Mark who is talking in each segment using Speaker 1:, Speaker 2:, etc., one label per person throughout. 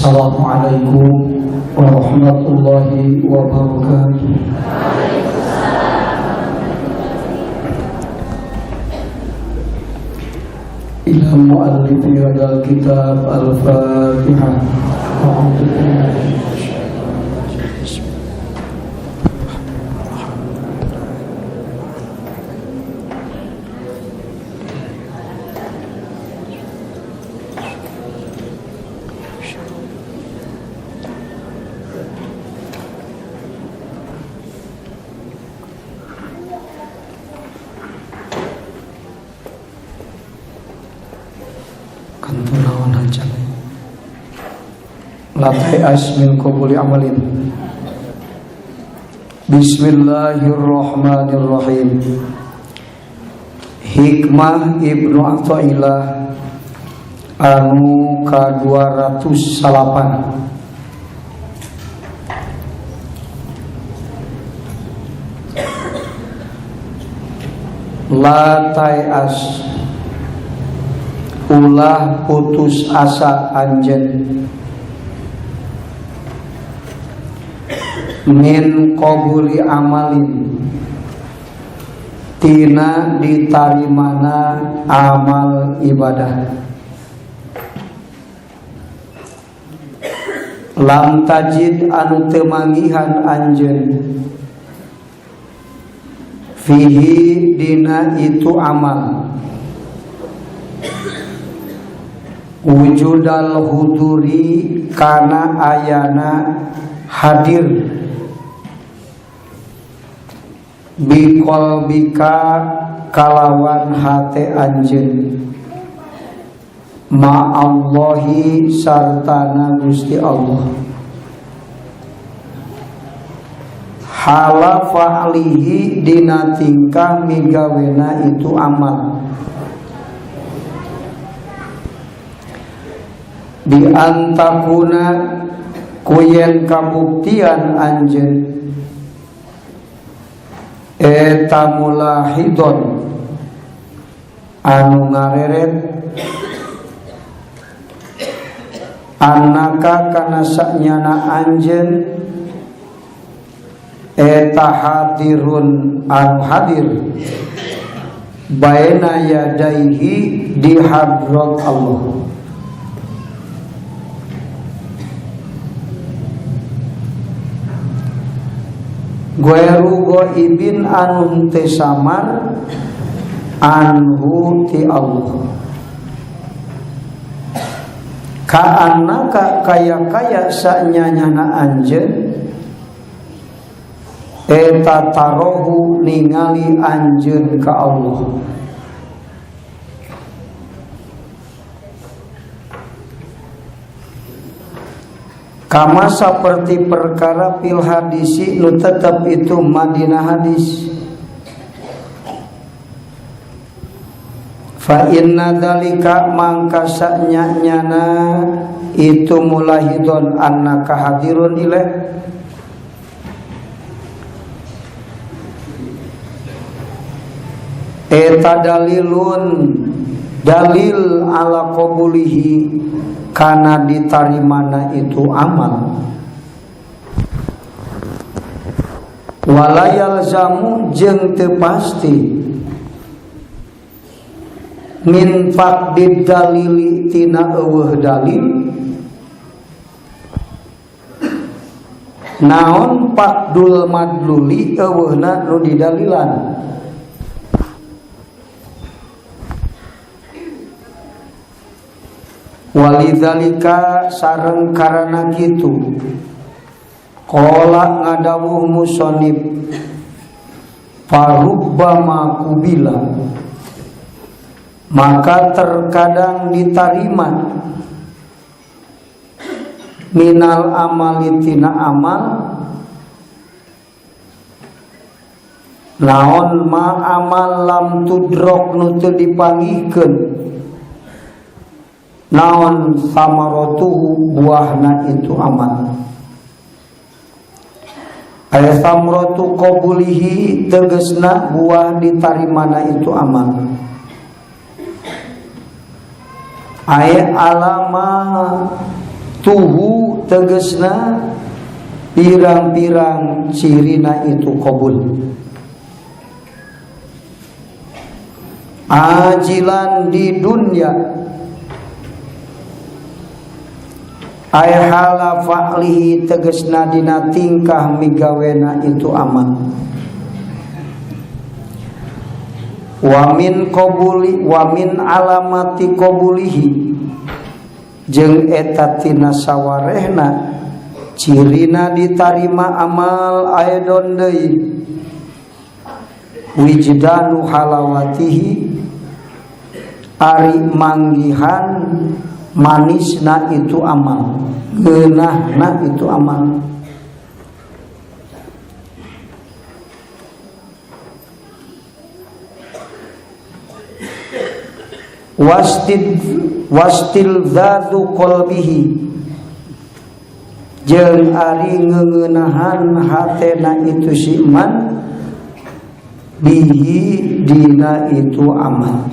Speaker 1: Assalamualaikum warahmatullahi wabarakatuh. Ila mu'allifi hadal kitab al-Fatihah. Latai asmin qabuli amalin. Bismillahirrahmanirrahim. Hikmah Ibnu Athaillah anu ka-208. Latai as ulah putus asa anjeun min qabuli amalin tina ditarimana amal ibadah. Lam tajid anu teu manggihan anjeun fihi dina itu amal wujudal huduri kana ayana hadir biqalbika kalawan hate anjeun ma'allahi sartana Gusti Allah hala fa'lihi dina tingkah migawena itu amal di antakuna kuyen kabuktian anjeun eta mulahidon anu ngareret annaka kana sanyana anjeun eta hadirun anu hadir baina yadaihi di hadrat Allah. Gueru goibin anu teu samar anhu ti Allah. Ka annaka kaya-kaya sanyanyana anjeun eta tarohu ningali anjeun ka Allah. Kama seperti perkara fil hadisi nu tetep itu Madinah hadis. Fa inna dzalika mangka sanyana itu mulahidon annaka hadirun ilaih eta dalilun dalil ala qabulihi kana ditarimana itu amal walayal zamu jeung teu pasti min faqdid dalili tina eueuh dalil naon faqdul madluli eueuhna nu didalilan walidzalika sareng karana kitu qala ngadawuh musannif farubbama kubila maka terkadang diterima minal amali tina amal naon ma amal lam tudrok nu teu dipanggihkeun naon samaratuhu buahna itu amal aya samaratu qabulihi tegasna buah ditarimana itu amal aya alama tuhu tegesna pirang-pirang cirina itu qabul. Ajilan di dunya ay hala fa'lihi tegesna dina tingkah migawena itu amal. Wa min alamati qabulihi jeung eta tina sawarehna cirina ditarima amal aidon deui wijdanu halawatihi ari manggihan manisna itu amal, geunahna itu amal. Wastil dzatu qalbihi jeung ari ngeunahan hatena itu si iman bihi dina itu amal.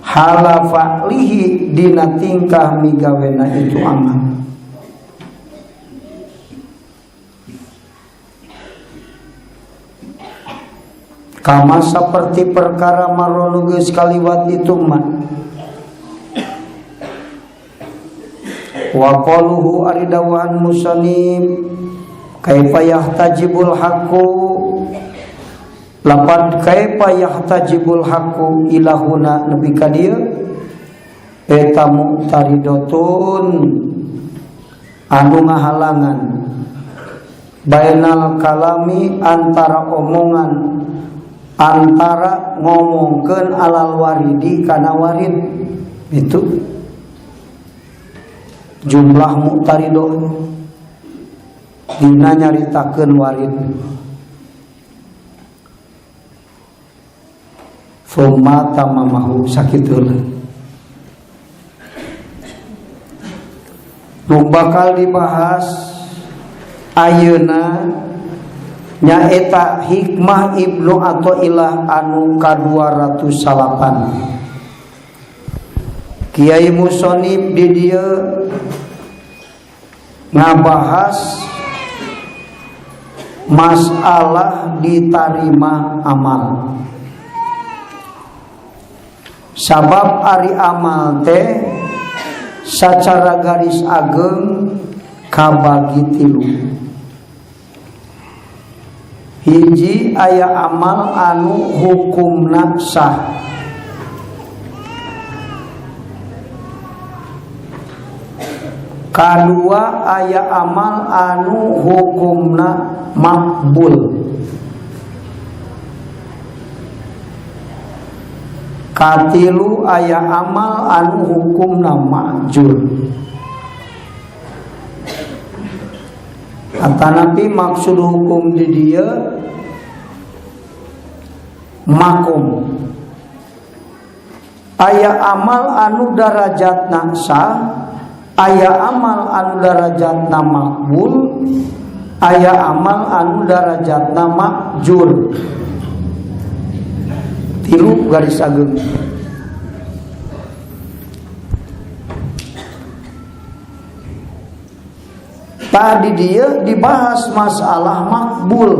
Speaker 1: Hala fa'lihi dina tingkah migawena itu amal. Kama seperti perkara maronu geus kaliwat itu mah. Wa qaluhu ari dawahan musannif kaifa yahtajibul haqqu lapad kaifa yahtajibul haqqu ilahuna nepi ka dieu eta muqtaridatun anu ngahalangan bainal kalami antara omongan antara ngomongkeun alal waridi kana warid itu jumlah muqtaridah dina nyaritakeun warid. Summa tamamahu sakitul nu bakal dibahas ayeuna nyaeta hikmah Ibnu Athaillah anu ka-208. Kiai musannif di dieu ngabahas masalah ditarima amal. Sabab ari amal teh sacara garis ageng kabagi tilu. Hiji aya amal anu hukumna sah. Kadua aya amal anu hukumna makbul. Katilu aya amal anu hukumna ma'jur. Atanapi maksud hukum di dieu makum. Aya amal anu darajatna sah, aya amal anu darajatna makbul, aya amal anu darajatna ma'jur. Tilu garis ageng. Tadi dia dibahas masalah makbul.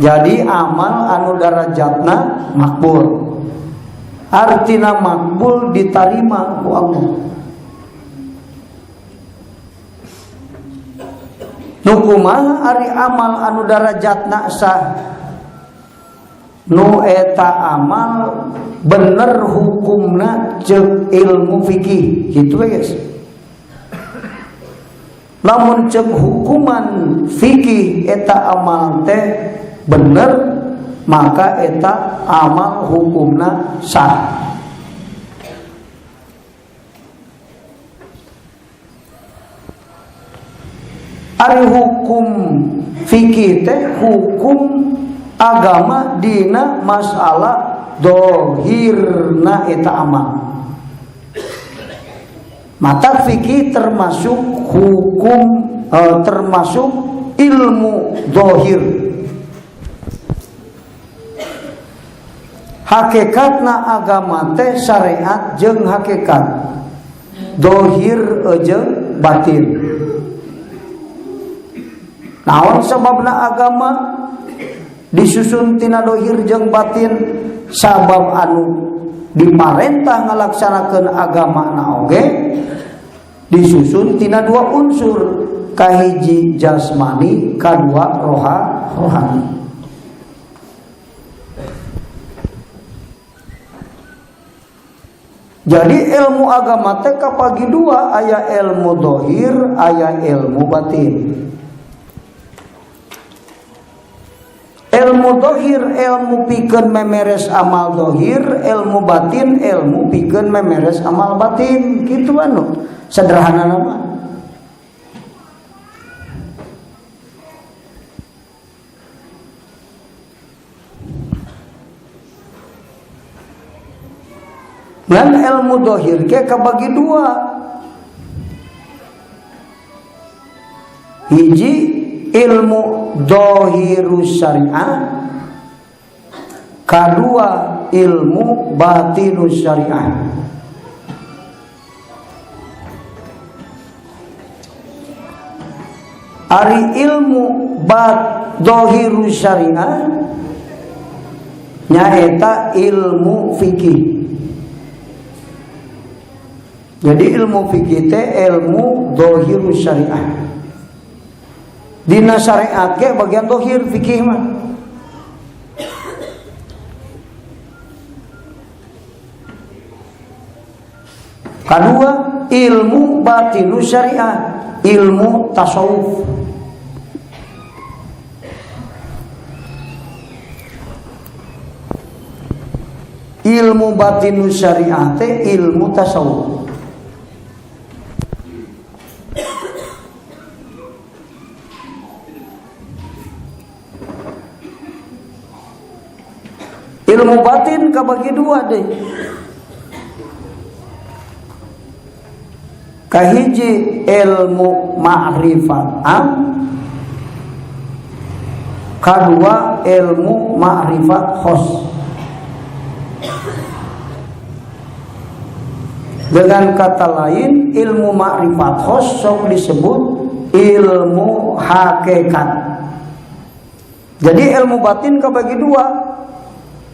Speaker 1: Jadi amal anu darajatna makbul. Artina makbul diterima ku Allah. Nu kumaha ari amal anu darajatna sah? Nu eta amal bener hukumna ceuk ilmu fikih gitu guys. Lamun ceuk hukuman fikih eta amal teh bener maka eta amal hukumna sah. Ari hukum fikih teh hukum agama dina masalah dohirna eta amal. Mata fikih termasuk hukum termasuk ilmu dohir. Hakikatna agama teh syariat jeung hakikat. dohir jeung batin. Naon sababna agama disusun tina dohir jeung batin? Sabab anu diparentah ngalaksanakeun agama na oge disusun tina dua unsur, kahiji jasmani, kadua rohani. Jadi ilmu agama teh kabagi dua, aya ilmu dohir, aya ilmu batin. Ilmu dohir ilmu pikeun memeres amal dohir, ilmu batin ilmu pikeun memeres amal batin. Kitu anu sederhana mah. Dan ilmu dohir ke kabagi dua, hiji ilmu dohirus syariah, kedua ilmu batinus syariah. Ari ilmu dohirus syariah nyaeta ilmu fikih. Jadi ilmu fikih teh ilmu dohirus syariah. Dina syariat ke bagian dohir fikih mah. Kedua ilmu batinus syariah, ilmu tasawuf. Ilmu batinus syariah teh ilmu tasawuf. Ilmu batin kabagi dua deh. Kahiji ilmu ma'rifat am, kedua ilmu ma'rifat khos. Dengan kata lain, ilmu ma'rifat khos sok disebut ilmu hakikat. Jadi ilmu batin kabagi dua,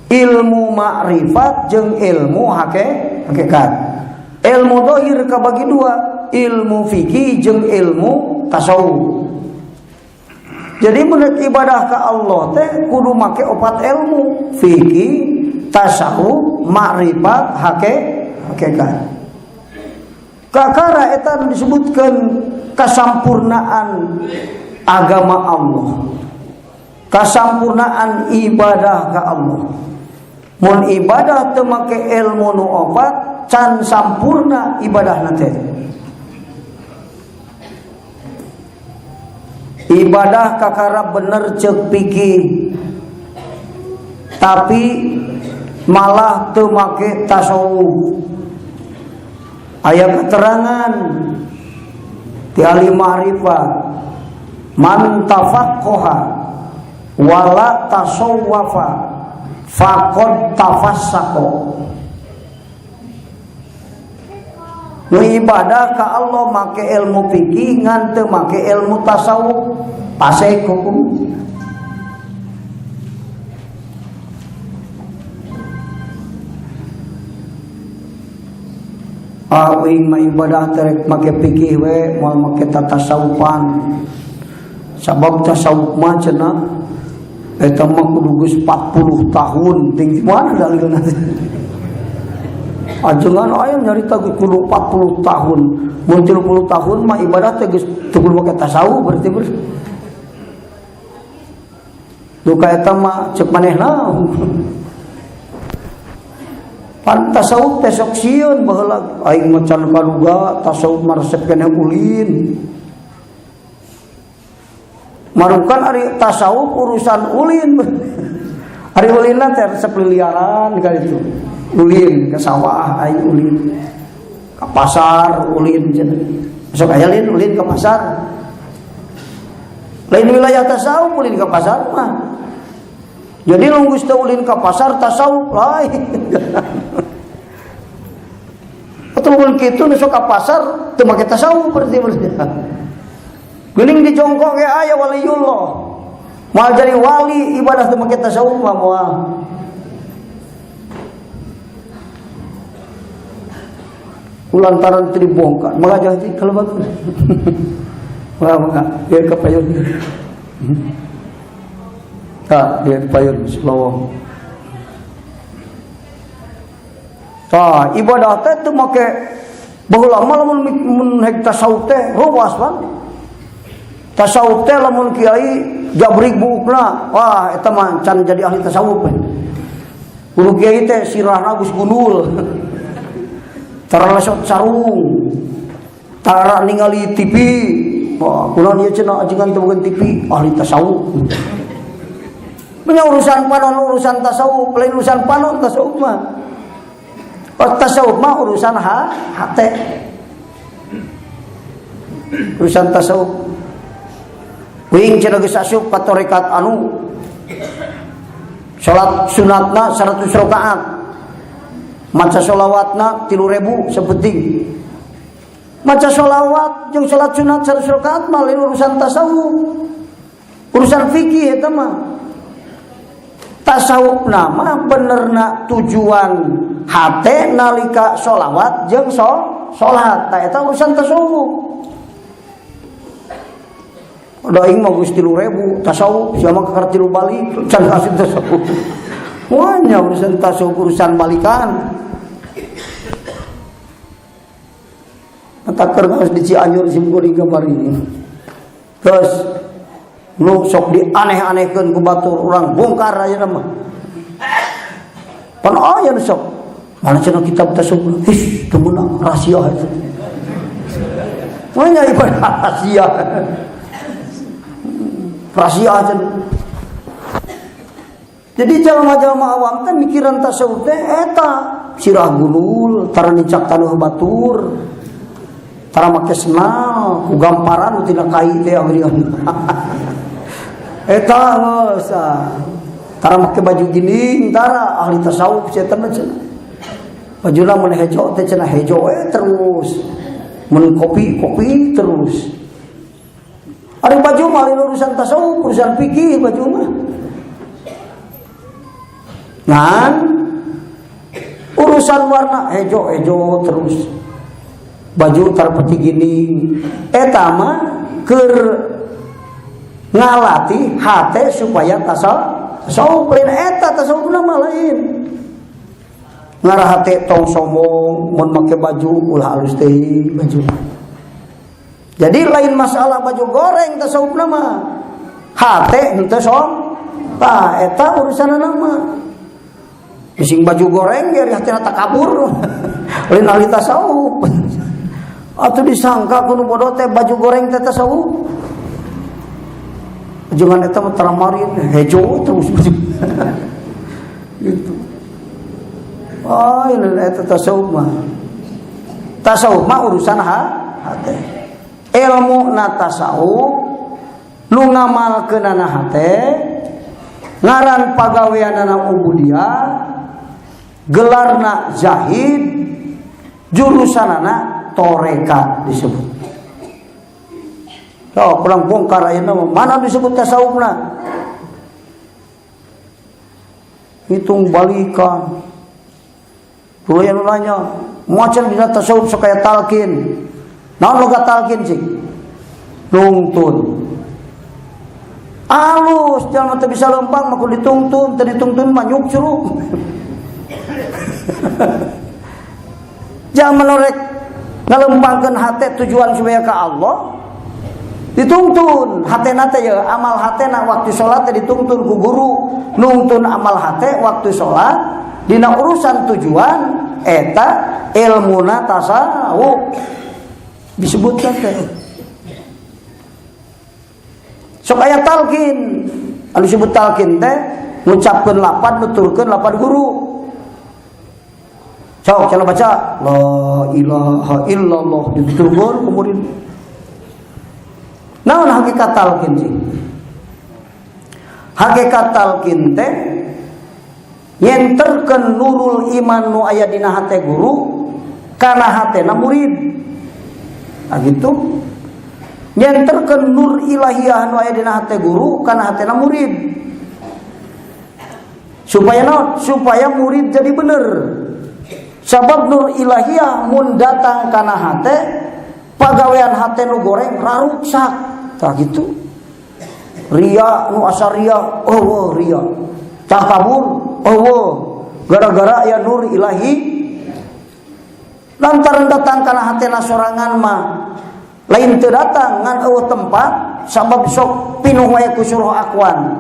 Speaker 1: ilmu ma'rifat jeung ilmu hakikat. Ilmu dohir kabagi dua, ilmu fikih jeung ilmu tasawuf. Jadi menurut ibadah ka Allah teh kudu make opat ilmu, fikih, tasawuf, ma'rifat, hakikat. Kakara eta disebutkeun kasampurnaan agama Allah, kasampurnaan ibadah ka Allah. Mun ibadah teu make ilmu nu opat can sampurna ibadahna teh. Ibadah kakara bener ceuk pikir, tapi malah teu make tasawuf. Aya keterangan ti ahli ma'rifat, man tafaqqaha wala tasawwafa faqad tafassaqa. Nu ibadah ka Allah make ilmu fikih ngan teu make ilmu tasawuf, pasek hukum. Awing mah ibadah terek make fikih we, moal make tasawufan. Sabab tasawuf mah cenah eta mah kudu geus 40 tahun, tinggi mana dalilna teh. Ajengan aya nyarita kudu 40 tahun. Mun 30 tahun mah ibadah teh geus teu kudu make tasawuf berarti ber. Duka eta mah ceuk manehna. Pan tasawuf teh sok sieun baheula aing mah can kaduga tasawuf mah resep keneh ulin. Marukan ari tasawuf urusan ulin. Ari ulinna teh resep liliaran kali itu. Ulin ke sawah aing ulin. Ka pasar ulin cenah. Sok aya ulin ke pasar. Lain wilayah tasawuf ulin ke pasar mah. Jadi lunggus teu ulin ke pasar tasawuf lain. Atau mun kitu nu sok ka pasar teu make tasawuf berarti. Geuning di jongkok ge aya waliullah. Moal jadi wali ibadah teu make tasawuf mah moal. Lantaran teu dibongkar, maka jadi kalau bagus. Maka dia kepayun. Dia kepayun selawang. Ibadah teh teu make baheula mah lamun hek tasawuf teh ruas bang. Tasawuf teh lamun kiai jabrik buukna, wah eta mah can jadi ahli tasawuf. Kudu kiai teh sirahna geus gundul. Tara lesot sarung, tara ningali TV. Wah, kunaon ieu cenah ajengan teu boga TV, ahli tasawuf. Punya urusan panon urusan tasawuf, lain urusan panon tasawuf mah. Tasawuf mah urusan hate. Urusan tasawuf. Wing cenah geus asup ka tarekat anu salat sunatna 100 rakaat. Maca sholawatna 3.000 sepenting. Maca sholawat jeung salat sunat 100 rakaat mah lain urusan tasawuf. Urusan fikih eta mah. Tasawuf nama benerna tujuan hate nalika sholawat jeung sholat. Eta urusan tasawuf. Da ing mah geus 3.000 tasawuf sia mah ka 3 balik can kasih tasawuf. Wanya urusan tasawuf urusan balikan. Takar geus di Cianjur simkuring gambar ini. Terus nu sok dianeh-anehkeun ku batur urang bongkar ayeuna mah. Pan aya nu sok. Mana cenah kitab tasawuf. Teu meunang rahasia eta. Wanya ibadah rahasia. Rahasia cenah. Jadi jalma-jalma awam teh mikiran tasawuf teh eta sirah gulul, tara nicak tanuh batur, tara make senal, ku gamparan tina kai teh amrian. Eta geus tara make baju gining, tara ahli tasawuf setan cenah. Bajuna mun hejo teh cenah hejo terus. Mun kopi terus. Ari baju mah urusan tasawuf, urusan fikih baju mah. Ngan urusan warna hejo terus baju tarpeti gini eta mah keur ngalati hate supaya tasawuf lain eta tasawufna mah lain ngarah hate tong sombong mun make baju ulah halus teh baju. Jadi lain masalah baju goreng tasawufna mah hate henteu tah eta urusanna mah. Bising baju goreng biar hatina takabur. Lain ahli tasawuf. Atuh disangka kudu bodoh teh baju goreng teh tasawuf. Jangan eta mah taramarin hejo terus. Gitu. Ini eta tasawuf mah. Tasawuf mah urusan hate. Ilmu na tasawuf nu ngamalkeunana hate ngaran pagaweanana ubudiyah. Gelarna zahid, jurusanana toreka disebut. Kurang bongkar ayeuna mana disebut tasawufna? Hitung balikan. Tuh yang nanya, macan dina tasawuf sakaya talqin. Naon logat talqin sih? Nungtun. Alus jalma teu bisa lempang mah kudu ditungtun, teu ditungtun mah nyuk curug. Jangan menorek ngalembangkeun hate tujuan supaya ka Allah dituntun hatena teh ya amal hatena waktu salat teh dituntun ku guru nuntun amal hate waktu salat dina urusan tujuan eta ilmuna tasawuf disebutkan teh sok aya talqin anu disebut talqin teh ngucapkeun lapan nuturkeun lapan guru. Sok cara baca la ilaha illallah dituturkeun ku murid. Naon hakikat talqin sih? Hakikat talqin teh nyenterkeun nurul iman nu aya dina hate guru kana hatena murid. Nah gitu. Nyenterkeun nur ilahiyah nu aya dina hate guru kana hatena murid. Supaya naon? Supaya murid jadi bener. Sabab nur ilahiyah mun datang kana hate, pagawean hate nu goreng raruksak. Tah gitu. Ria nu asa ria, oh ria. Cah kabur, oh gara-gara aya nur ilahi. Lantaran datang kana hatena sorangan mah lain teu datang ngan eueuh tempat sabab sok pinuh wae ku suruh akwan.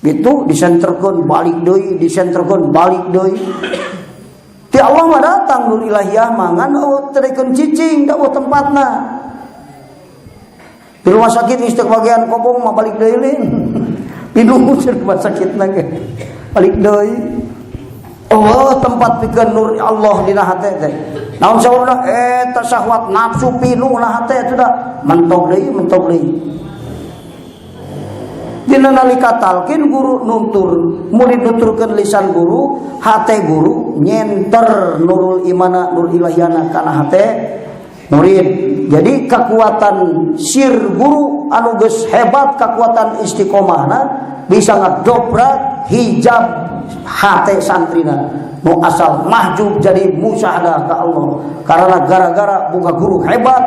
Speaker 1: Gitu disenterkeun balik deui, disenterkeun balik deui. Ti Allah mah datang nur ilahiyah mah ngan eueuh teu cicing da eueuh tempatna. Di rumah sakit istek bagian kobong mah balik deui lin. Pinuh ke rumah sakitna ge. Balik deui. Oh tempat pikeun nur Allah dina hate teh. Naon saurna eta syahwat nafsu pinuh na hate teh da mentok deui. Dina nalika talqin guru nutur, murid nuturkeun lisan guru, hate guru nyenter nurul imana nur ilahiyana kana hate murid. Jadi kekuatan sir guru anu geus hebat, kekuatan istiqomahna bisa ngadobrak hijab hate santrina nu asal mahjub jadi musyahadah ka Allah karena gara-gara boga guru hebat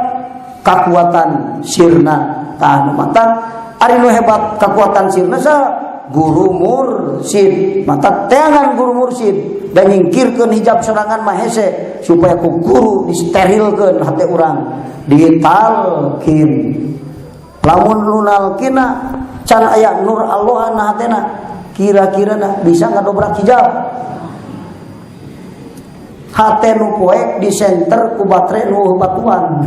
Speaker 1: kekuatan sirna tah nu mata ari nu hebat kekuatan sirna sa guru mursyid mata teangan guru mursyid dan nyingkirkeun hijab sorangan mah hese supaya ku guru disterilkeun hate urang ditalkin lamun nunalkina can aya nur Allah na hatena kira-kira bisa ngadobrak hijab. Hate nu poek di senter ku batre nu batuan.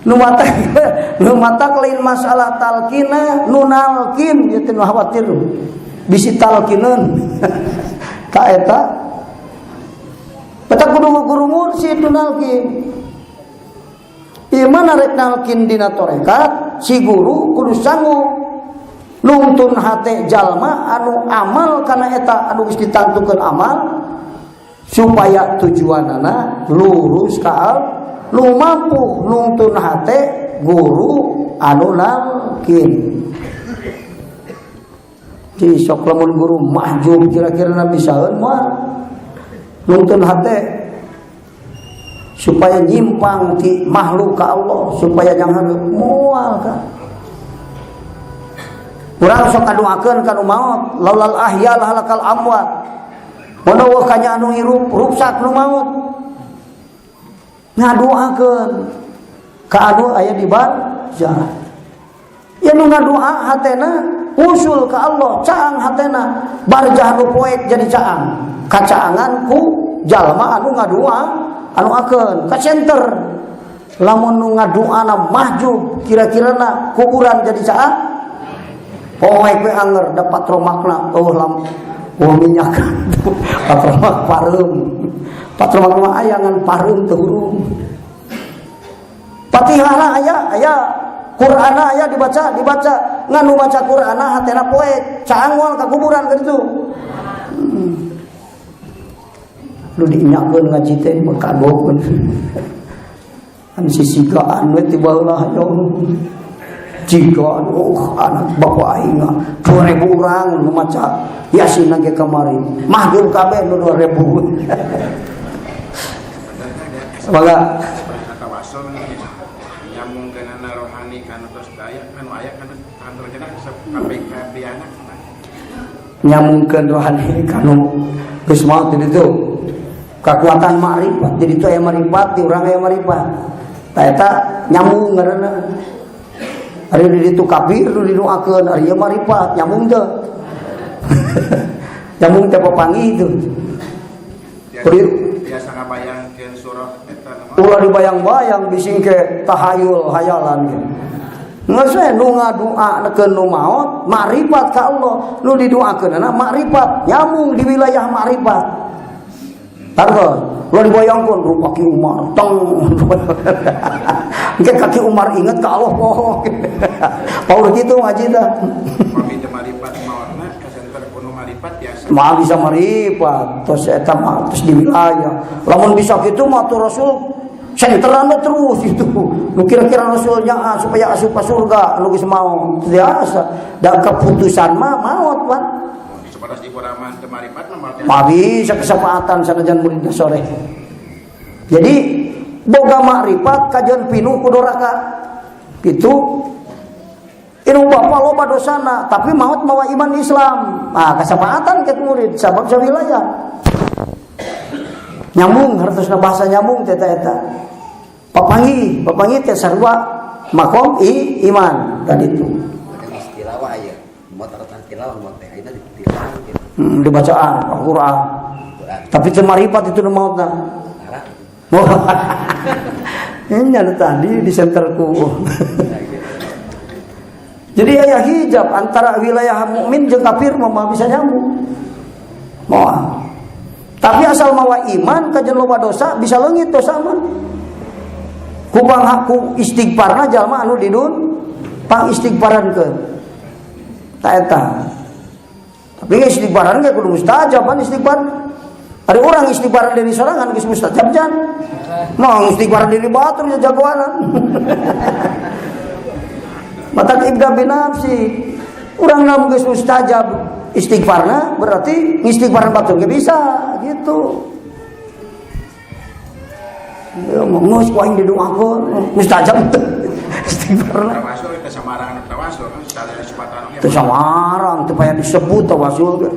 Speaker 1: Nu mata lain masalah talkina nu nalkin ieu teh nu khawatir. Bisi talkineun. Ka eta Peta kudu guru mursyid nu nalkin. Ieu mah narek nalkin dina tarekat si guru kudu sanggup nuntun hate jalma anu amal kana eta anu geus ditantukeun amal supaya tujuanana lurus ka nu mampu nuntun hate guru anu nalkin. Jadi sok lamun guru mahjub kira-kira bisaeun moal nuntun hate supaya nyimpang ti makhluk ka Allah supaya jangan moal ka. Urang sok ngaduakeun kana maut, laulal ahya lahalakal amwat. Mun kanya anu hirup rusak nu maut. Ngaduakeun ka anu aya di barzah. Ya nu ngadua hatena usul ka Allah, caang hatena barzah nu poek jadi caang. Kacaangan ku jalma anu ngadua anu akeun ka center. Lamun nu ngaduana mahjub kira-kirana kuburan jadi caang. Poek we anger dapat romakna minyak patromak pareum patromak mah aya ngan pareum teu hurung Fatihahna aya Qur'ana aya dibaca ngan nu baca Qur'ana hatena poek caang moal ka kuburan kitu lu diinyakeun ngaji teh makadokeun an sisigaan we ti baheula hayong jika anak bapak aing 2000 orang nu maca Yasin ge kamari mahjub kabeh nu 2000 semoga
Speaker 2: tawasul nyambung kana rohani kana tos daya anu aya kana kantor cenah sampai ka biana
Speaker 1: nyambungkeun rohani kanu geus maot di ditu kekuatan makrifat jadi itu aya makrifat di urang aya makrifat tah eta nyambung ngaranna. Ari di ditu kafir nu didoakeun ari ieu marifat nyambung teu. Nyambung teh papangi itu.
Speaker 2: Biasa ngabayangkeun surah eta mah.
Speaker 1: Ulah dibayang-bayang bising ke tahayul hayalan ge. Geus we nu ngadoakeun nu maot marifat ka Allah, nu didoakeunna marifat nyambung di wilayah marifat. Targo lo dibayangkan rupa kaki Umar tong kaki Umar ingat ke Allah Paul gitu ngaji dah
Speaker 2: pamit marifat mawarna ka center kuno marifat maripat biasa.
Speaker 1: Mah bisa maripat, terus eta mah terus di wilayah. Lamun bisa kitu mah tuh Rasul senteran terus itu. Nu kira-kira Rasulnya supaya asup ka surga, anu geus mau. Biasa. Da keputusan mah maot, Pak.
Speaker 2: Sepadas di Puraman teu maripat mah
Speaker 1: mah bisa kesempatan sanajan murid sore. Jadi boga makrifat kajian pinu ku doraka. Itu inu bapak loba dosana, tapi maut mawa iman Islam. Nah, kesempatan ke murid sabab sawilayah. Nyambung hartosna bahasa nyambung eta. Papangi teh sarua makom iman tadi itu.
Speaker 3: Istilah wa aya. Motoratan tilawah mot teh ayeuna ditilang gitu.
Speaker 1: Dibacaan Al-Qur'an. Tapi teu marifat itu nu mautna. Ini tadi di senterku. Jadi aya hijab antara wilayah mukmin jeung kafir mah bisa nyambung. Moal. Tapi asal mawa iman kajen loba dosa bisa leungit dosa mah. Kubang haku istighfarna jalma anu didun pang istighfarankeun. Ta eta. Tapi istighfaran ge kudu mustajab kan istighfar. Ada orang istighfar dari sorangan geus mustajab jan. Mau istighfar dari batur ya jagoanan. Mata ibda binafsi. Urang namun geus mustajab istighfarna berarti istighfaran batur ge bisa gitu. Ya mongos ku aing didoakeun mustajab istighfarna.
Speaker 2: Tawasul teh samarangan tawasul kan secara kesempatan ge.
Speaker 1: Teu samarang teu payah disebut tawasul ge.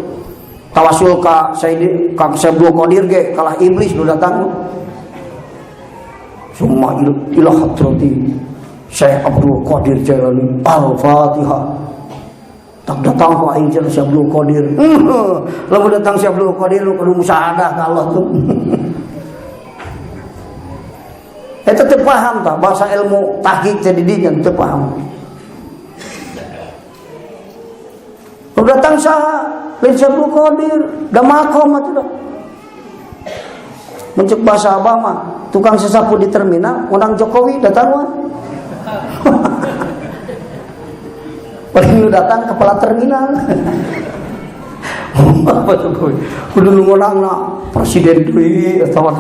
Speaker 1: Tawasul ka Sayyid ka Abdul Qadir ge kalah iblis nu datang. Summa ila hadrati Syekh Abdul Qadir Jailani Al-Fatihah. Tak datang ku aing cenah Syekh Abdul Qadir. Lamun datang Syekh Abdul Qadir lu kudu musyahadah ka Allah tuh. Eta teu paham tah bahasa ilmu tahqiq teh di dinya teu paham. Lu datang saha? Lain Syekh Abdul Qadir, da makom atuh dah. Mencek bahasa Abah mah, tukang sesapu di terminal, undang Jokowi datang mah. Paling lu datang kepala terminal. Apa Jokowi? Kudu nu ngonangna presiden deui atawa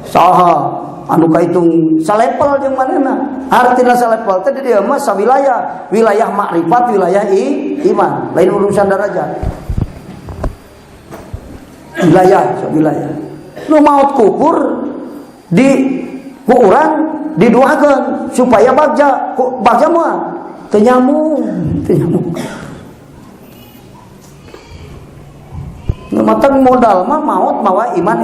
Speaker 1: saha anu kaitung salepel jeung manehna. Artina salepel teh di dieu mah sawilayah, wilayah makrifat, wilayah iman, lain urusan derajat. Wilayah. Nu maut kubur di ku urang didoakeun supaya bagja mah teu nyambung. Matang modal mah maut mawa iman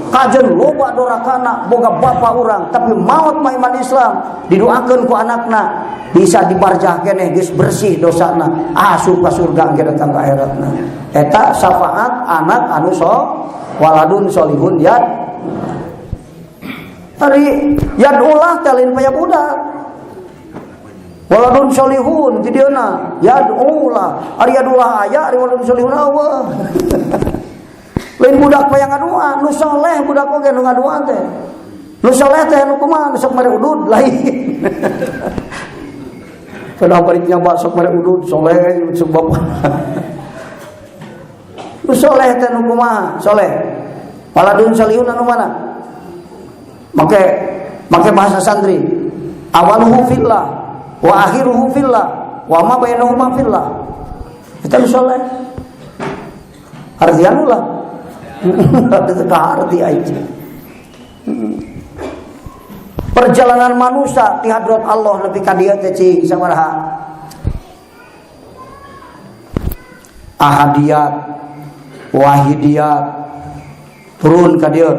Speaker 1: kajen loba dorakana boga bapa urang tapi maut mah iman Islam didoakeun ku anakna bisa dibarjah keneh geus bersih dosana asup ka surga ge datang ka akhiratna eta syafaat anak anu waladun solihun yad ari yadullah talin paya budak waladun solihun di dieuna yadullah ari yadullah aya ari waladun solihun eueuh. Lain budak paya ngadua nu saleh budak oge nu ngadua teh nu saleh teh nu kumaha sok mere udud lain. Kada balik nyoba sok mere udud saleh sok bapak. Nu saleh teh nu kumaha saleh waladun solihun anu mana make bahasa santri awaluhu fillah wa akhiruhu fillah wa ma bainahuma fillah kita saleh artian ulah ada arti aja. Perjalanan manusia di hadrat Allah lebih ka dieu teh cing sabaraha ahadiyat wahidiyat turun ka dieu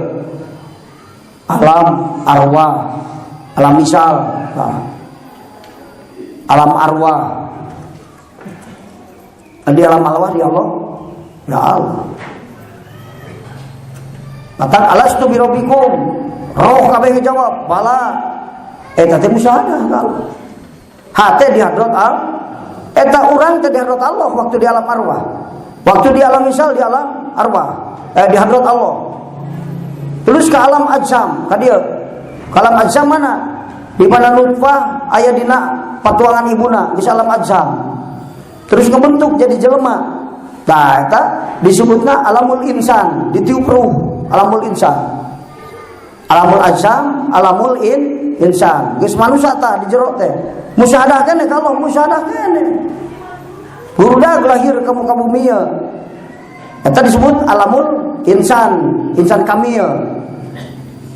Speaker 1: alam arwah alam misal alam arwah di alam arwah di Allah ya Allah matan alastu bi rabbikum roh kabeh jawab bala eta teh musyahadah ka Allah hate di hadrat eta urang teh di hadrat Allah waktu di alam arwah waktu di alam misal di alam arwah di hadrat Allah terus ke alam ajsam ka dieu ka alam ajsam mana di mana nutfah aya dina patuangan ibuna geus alam ajsam terus kebentuk jadi jelema Nah, eta disebutna alamul insan, ditiup ruh, alamul insan. Alamul ajam, alamul insan. Geus manusia tah di jero teh. Musyahadah keneh kalau musyahadah keneh. Burudag lahir ke muka bumi ya. Eta disebut alamul insan, insan kamil.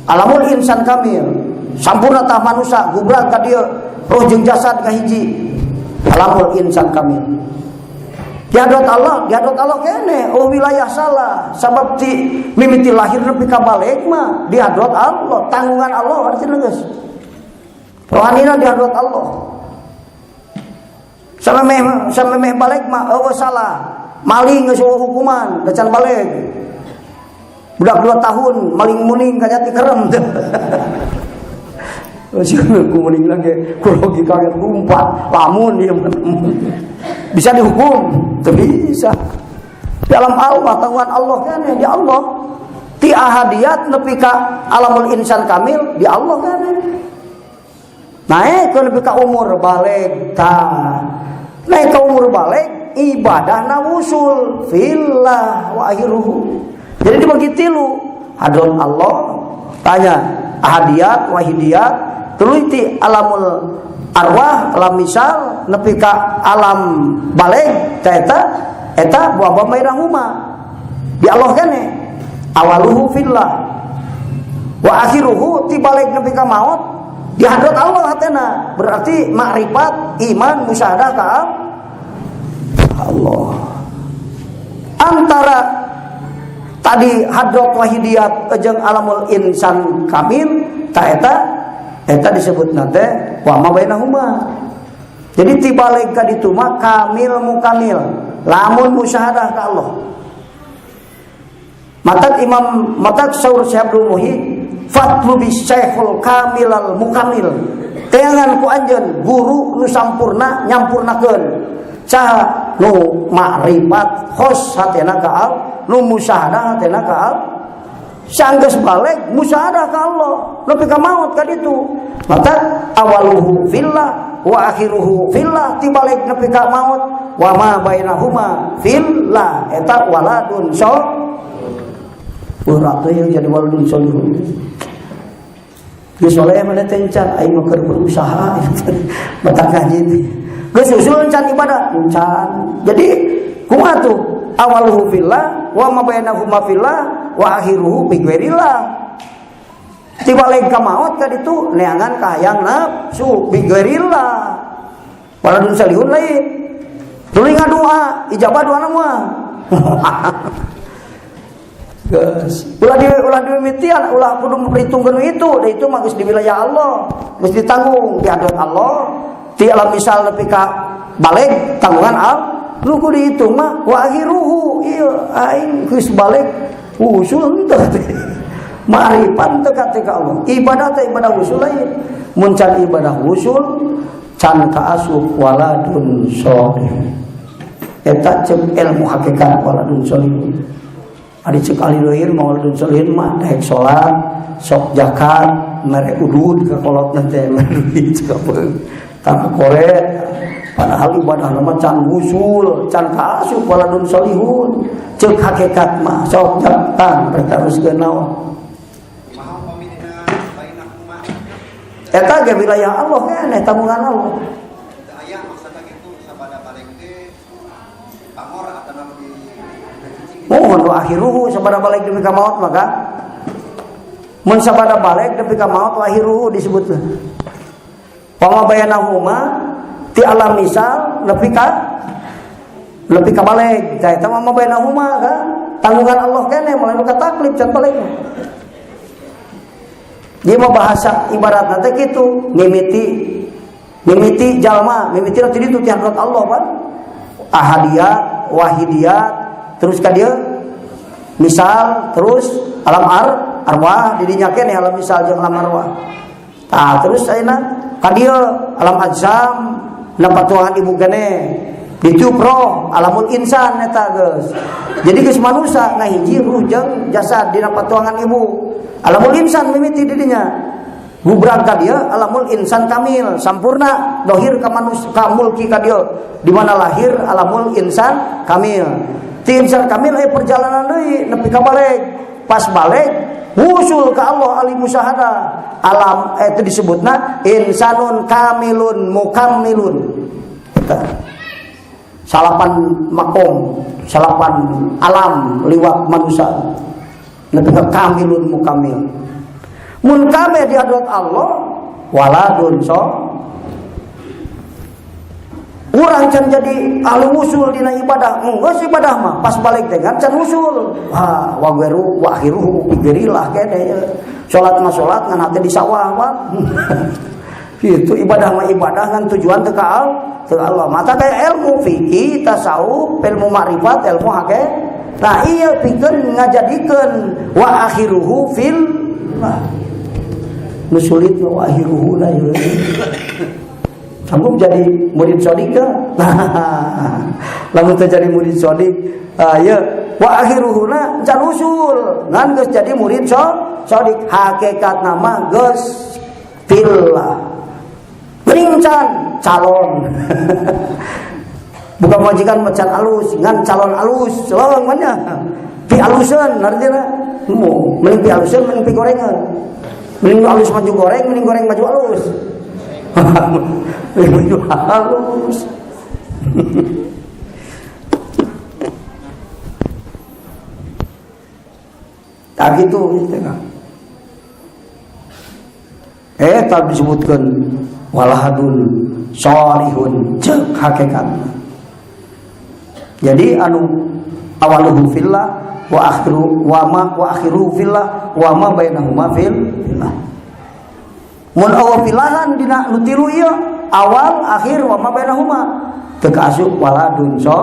Speaker 1: Alamul insan kamil. Sampurna tah manusia, gubrag ka dieu roh jeung jasad ka hiji. Alamul insan kamil. Diadot Allah kene wilayah salah sabab ti mimiti lahir nepi ka balik mah diadot Allah, tanggungan Allah artinya geus. Rohanina diadot Allah. Samemeh balik mah eueuh salah. Maling geus hukuman, da can balik. Budak 2 tahun maling muning ka jati kerem. Sieun kuning lagi kulogi kaget umpat lamun dia bisa dihukum, teu bisa. Dalam Allah tanggungan Allah kan di Allah. Ti ahadiyat nepi ka alamul insan kamil di Allah kan. Naik ke nepi ka umur balik tah. Naik ke umur balik ibadahna wusul fillah wa akhiruhu. Jadi dibagi tilu. Hadron Allah tanya ahadiyat wahidiyat tuluy alamul arwah alam misal nepi ka alam balik eta buah bainahuma di Allah kene awaluhu fillah wa akhiruhu ti balik nepi ka maut di hadrat Allah hatena berarti makrifat iman musyahadah ka Allah antara tadi hadrat wahidiyat jeung alamul insan kamil ta eta disebut nate wa ma bainahuma. Jadi tibalik ka ditu mah kamil mukamil, lamun musyahadah ka Allah. Matak saur Syekh Abdul Muhyi, fatlu bisyaikhul kamilal mukamil. Teangan ku anjeun guru nu sampurna nyampurnakeun. Saha nu makrifat khos hatena ka Allah, nu musyahadah hatena ka Allah. Sanggeus balik musyahadah ka Allah nepi ka maut ka ditu maka awaluhu fillah wa akhiruhu fillah tibalik nepi ka maut wa ma bainahuma fillah eta waladun berat teh jadi waladun solihun geus soleh mah teh encan aing mah keur berusaha batak ngaji teh geus usul encan ibadah encan jadi kumaha tuh awaluhu fillah wa ma bainahuma fillah wa akhiruhu bi ghairillah. Tibalik ka maut ka ditu neangan ka hayang nafsu bi ghairillah. Waladun salihun lain. Tuluy ngadua, ijabah doana mah. Geus. Ulah dimimitian, ulah kudu perhitungkeun itu, da itu mah geus di wilayah Allah, geus ditanggung di hadrat Allah. Ti alam misal nepi ka balik tanggungan Allah. Lu kudu dihitung mah wa akhiruhu ieu aing geus balik usul teh ma'rifat teh ka Allah. Ibadah teh ibadah usul lain. Mun can ibadah usul can kaasup waladun sholih. Eta ceuk ilmu hakikat waladun sholih. Ari ceuk ahli lahir waladun sholih mah daek salat, sok zakat, mere udud ka kolotna teh mere ceuk tanpa korek. Padahal ibadah nama can usul, can kaasup waladun solihun. Cek hakikat mah sok jatan pertaruskeun naon. Eta ge wilayah Allah keneh tanggungan Allah. Aya maksudna kitu sabada balik ge pamor atawa di mohon wa akhiruhu sabada balik nepi ka maut maka mun sabada balik nepi ka maut wa akhiruhu disebutna. Wa bayanahuma ti alam misal nepi ka balik ta eta mah bainahuma kan tanggungan Allah keneh mulai ka taklif can balik dia mah bahasa ibaratna teh kitu mimiti jalma mimiti teh ditu ti hadrat Allah kan ahadiyat wahidiyat terus ka dieu misal terus alam arwah di dinya keneh alam misal jeung alam arwah tah terus ayeuna ka dieu alam ajam napatuangan ibu gene ditiup roh alamul insan eta geus. Jadi geus manusia ngahiji ruh jeung jasad dina patuangan ibu. Alamul insan mimiti di dinya. Gubrag ka dieu alamul insan kamil, sampurna dohir ka manusia ka mulki ka dieu. Di mana lahir alamul insan kamil. ti insan kamil perjalanan deui nepi ka balik. Pas balik wusul ka Allah ali musyahadah. Alam itu disebutna insanun kamilun mukammilun. Salapan makom, salapan alam liwat manusia. Nepi ka kamilun mukammil. Mun kame di hadrat Allah waladun so. Urang can jadi ahli usul dina ibadah, geus ibadah mah pas balik teh kan can usul. Wah, wa geru wa akhiruhu bigerilah kene. Salat mah salat ngan hate di sawah mah. Itu ibadah mah ibadah ngan tujuan teu ka Allah. Mata kayak ilmu fikih, tasawuf, ilmu makrifat, ilmu hakikat. Nah, ieu pikeun ngajadikeun wa akhiruhu fil nu sulit wa akhiruhu la ieu. Sanggup jadi murid sodik ke? Lamun teu jadi murid sodik, ya wa akhiruhuna can usul, ngan geus jadi murid sodik. Hakikat nama geus fillah. Mending calon. Bukan majikan macan alus, ngan calon alus, leuweung manya. Pi aluseun artinya. Mending pi aluseun, mending pi gorengan. Mending alus maju goreng, mending goreng maju alus. Maju halus. Tak gitu kan. Tak disebutkan walahadun sholihun cek hakikat. Jadi anu awaluhu fillah wa akhiruhu fillah wa ma bainahuma fillah. Mun awal pilahan dina nu tilu ieu awal akhir wa ma bainahuma teu kaasup waladun so.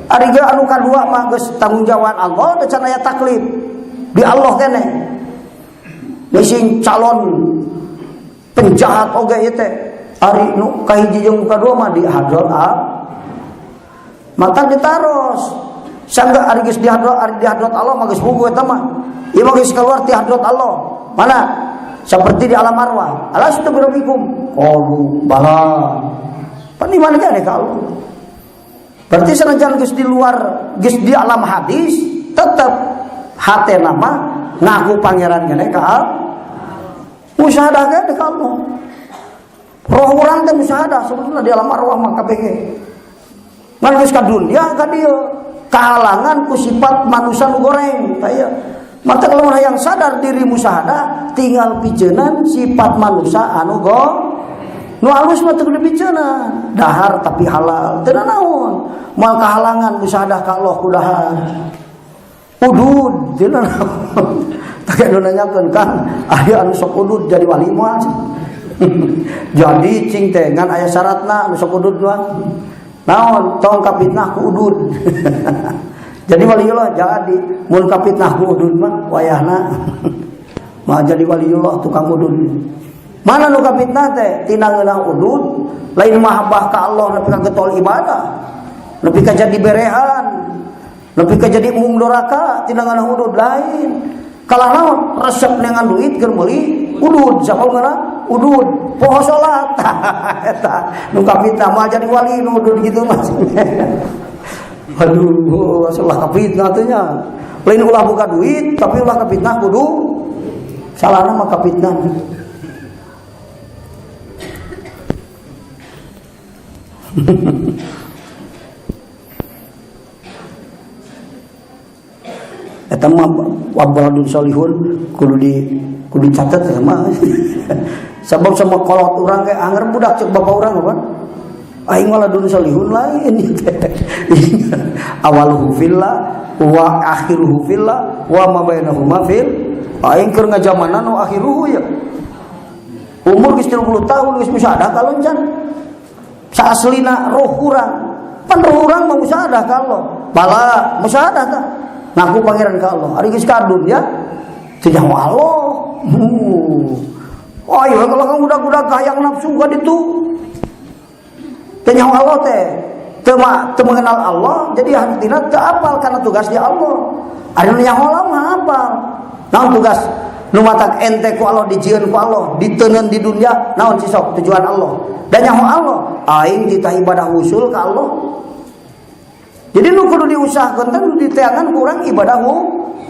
Speaker 1: Ari ge anu kadua mah geus tanggung jawab Allah teu can aya taklif di Allah keneh. Mesin calon penjahat oge ieu teh ari nu kahiji jeung kadua mah di hadrat maka ditaros sangga ari geus di hadrat Allah mah geus puguh eta mah. Ieu mah geus keluar ti hadrat Allah. Mana? Seperti di alam arwah. Alastu birabbikum. Qalu bala. Pani mana gane kalau. Berarti senajan geus di luar, geus di alam hadis, tetap hate nama ngaku pangeran gane ka musyahadah gane ka Allah. Roh urang teh musyahadah sebetulna di alam arwah mah KPG. Ngan geus ka dunya ka dieu kahalangan ku sifat manusia nu goreng tah. Maka kalau yang sadar diri musyahadah tinggal pijenan sifat manusia anu nu alus mah teu dipijeunan dahar tapi halal teu naon moal kahalangan musyahadah ka Allah ku dahar udud teu naon tak anu nanyakeun kan aya anu sok udud jadi wali mah jadi cing teh ngan aya syaratna anu sok udud mah naon tong kapitnah ku udud. Jadi waliullah jadi mun kapitnah ku udud mah wayahna mah jadi waliullah tukang udud. Mana nu kapitnah teh tina ngeunah udud lain mahabbah ka Allah nepi ka getol ibadah, nepi ka jadi berehan, nepi ka jadi umum doraka tina ngeunah udud lain. Kalah naon resep dengan duit keur meuli udud sapal ngaranna udud poho salat eta nu kapitnah mah jadi wali nu udud gitu mah. Aduh, salah kapitnah teh nya. Lain ulah buka duit, tapi ulah kapitnah kudu salahna mah kapitnah. Eta mah wabaladun sholihun kudu dicatet sama. Sabab sama kolot urang ge anger budak cek bapak urang apa? Aing waladun sholihun lain. Awaluhu fillah wa akhiruhu fillah wa ma bainahuma fil. Aing keur ngajamanan nu akhiruhu ya. Umur geus 30 tahun geus musyahadah ka loncan. Saaslina roh urang. Pan roh urang mah musyahadah ka Allah. Bala musyahadah tah. Ngaku pangeran ka Allah. Ari geus kadun ya. Teu nyawa Allah. Oh iya kalau kamu budak-budak hayang nafsu ka ditu. Teu nyawa Allah teh. Teu mengenal Allah, jadi hatiina teu apal karena tugas di Allah. Ari nu nyawa Allah mah apal. Naon tugas nu matak ente ku Allah dijieun ku Allah, diteuneun di dunia, naon si sok tujuan Allah. Dan nyawa Allah, aing kita ibadah usul ka Allah. Jadi nu kudu diusahakeun teh nu diteangan kurang ibadah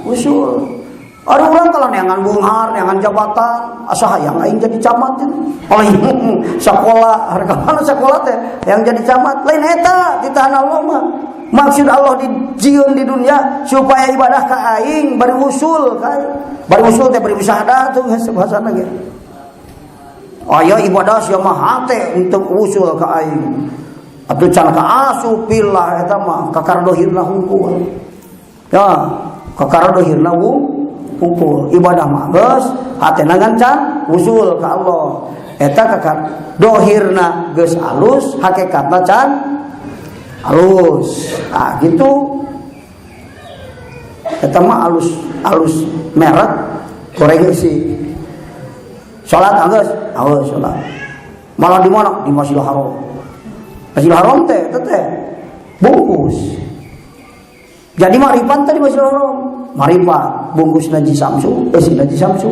Speaker 1: usul. Ada orang kalau neangan bunghar, neangan jabatan, asa hayang aing jadi camat teh. Paling sekolah, harga mana sekolah teh yang jadi camat lain eta ditahan Allah mah. Maksud Allah dijieun di dunia supaya ibadah ka aing bari usul ka. Bari usul teh bari musyahadah tuh bahasana ge. Aya ibadah sia mah hate untuk usul ka aing. Atuh can ka asup pillah eta mah kakardohirna hungkul. Ya, kakardohirna hungkul. Ibadah mah geus hatena ngancan usul ka Allah. Eta kakardohirna geus alus, hakikatna can alus. Nah, gitu. Eta mah alus merek goreng isi. Salat geus, salat. Malah di mana? Di Masjidil Haram. Masjidil Haram teh bungkus. Jadi marifat tadi Masjidil Haram. Marifat bungkus Naji Samsu, Naji Samsu.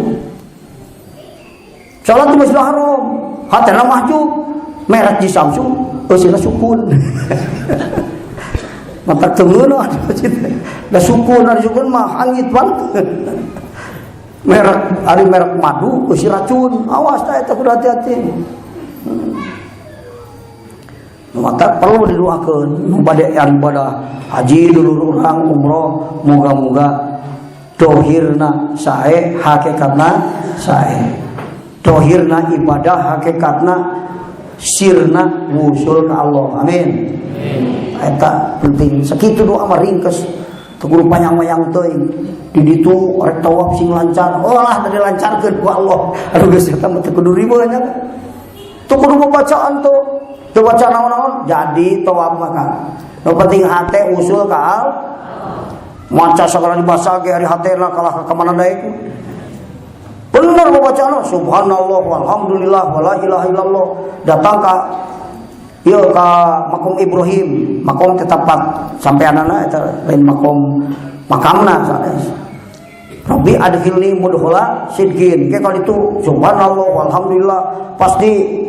Speaker 1: Salat di Masjidil Haram, hatena mahjub, merek Ji Samsu, sina sukun. Mata temeuna da sukun ari sukun mah hangit banget. Merek madu si racun. Awas tah eta kudu hati-hati. Maka perlu didoakeun nu bade ibadah haji dulu urang umroh moga-moga dohirna sae hakikatna sae. Dohirna ibadah hakikatna sirna wusul ka Allah. Amin. Eta penting. Sakitu doa mah ringkes. Teu kudu panjang-panjang teuing. Di ditu rek tawaf sing lancar. Lah dari lancarkeun ku Allah. Aduh geus eta mah teu kudu ribeuh nya. Teu kudu bacaan tuh. Teu baca naon-naon jadi tawaf mah kan. Nu penting hate usul ka Allah. Maca sagala dibasa ge ari hatena kalah ka mana daek. Bener bacaan subhanallah walhamdulillah wala ilaha illallah. Datang ka ieu ka makom Ibrahim, makom tetepat sampeanana eta lain makamna sanes. Rabbi adkhilni mudkhala sidqin. Ke kalau itu subhanallah walhamdulillah pasti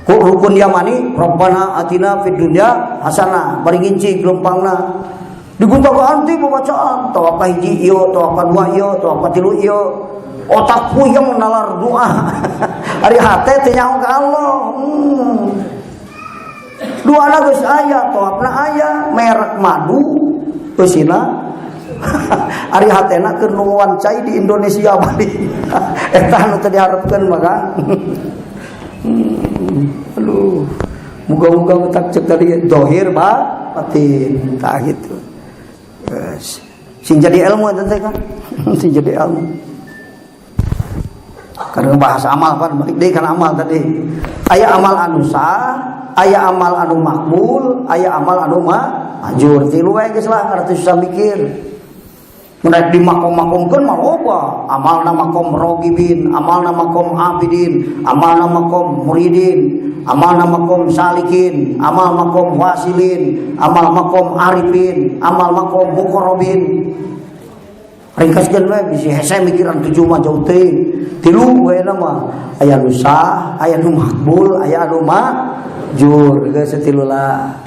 Speaker 1: rukun yamani Rabbana atina fid dunya hasanah bari nginci gelompangna diguntakeun teh pembacaan tawaf ka hiji ieu tawaf ka dua ieu tawaf ka tilu ieu otak puyeng nalar doa ari hate teh nyaho ka Allah duana geus aya tawafna aya merek madu eusina ari hatena keur nuwan cai di Indonesia bari eta anu teu diharepkeun mah kan. Aduh, muga-muga tak cek tadi dohir batin, tak gitu. Yes. Sing jadi ilmu itu kan, sing jadi ilmu. Karena bahasa amal kan, balik deh kan amal tadi. Aya amal anu sah, aya amal anu makbul, aya amal anu majur. Tilu wae geus lah, arti susah mikir. Menaik di makom-makomkeun mah loba. Amalna makom rogibin, amalna makom abidin, amalna makom muridin, amalna makom salikin, amal makom wasilin, amal makom arifin, amal makom muqarrabin. Ringkaskeun we bisi hese mikiran 7 mah jauh teuing. Tilu we na mah aya nu sah, aya nu makbul, aya anu majur. Geus tilulah.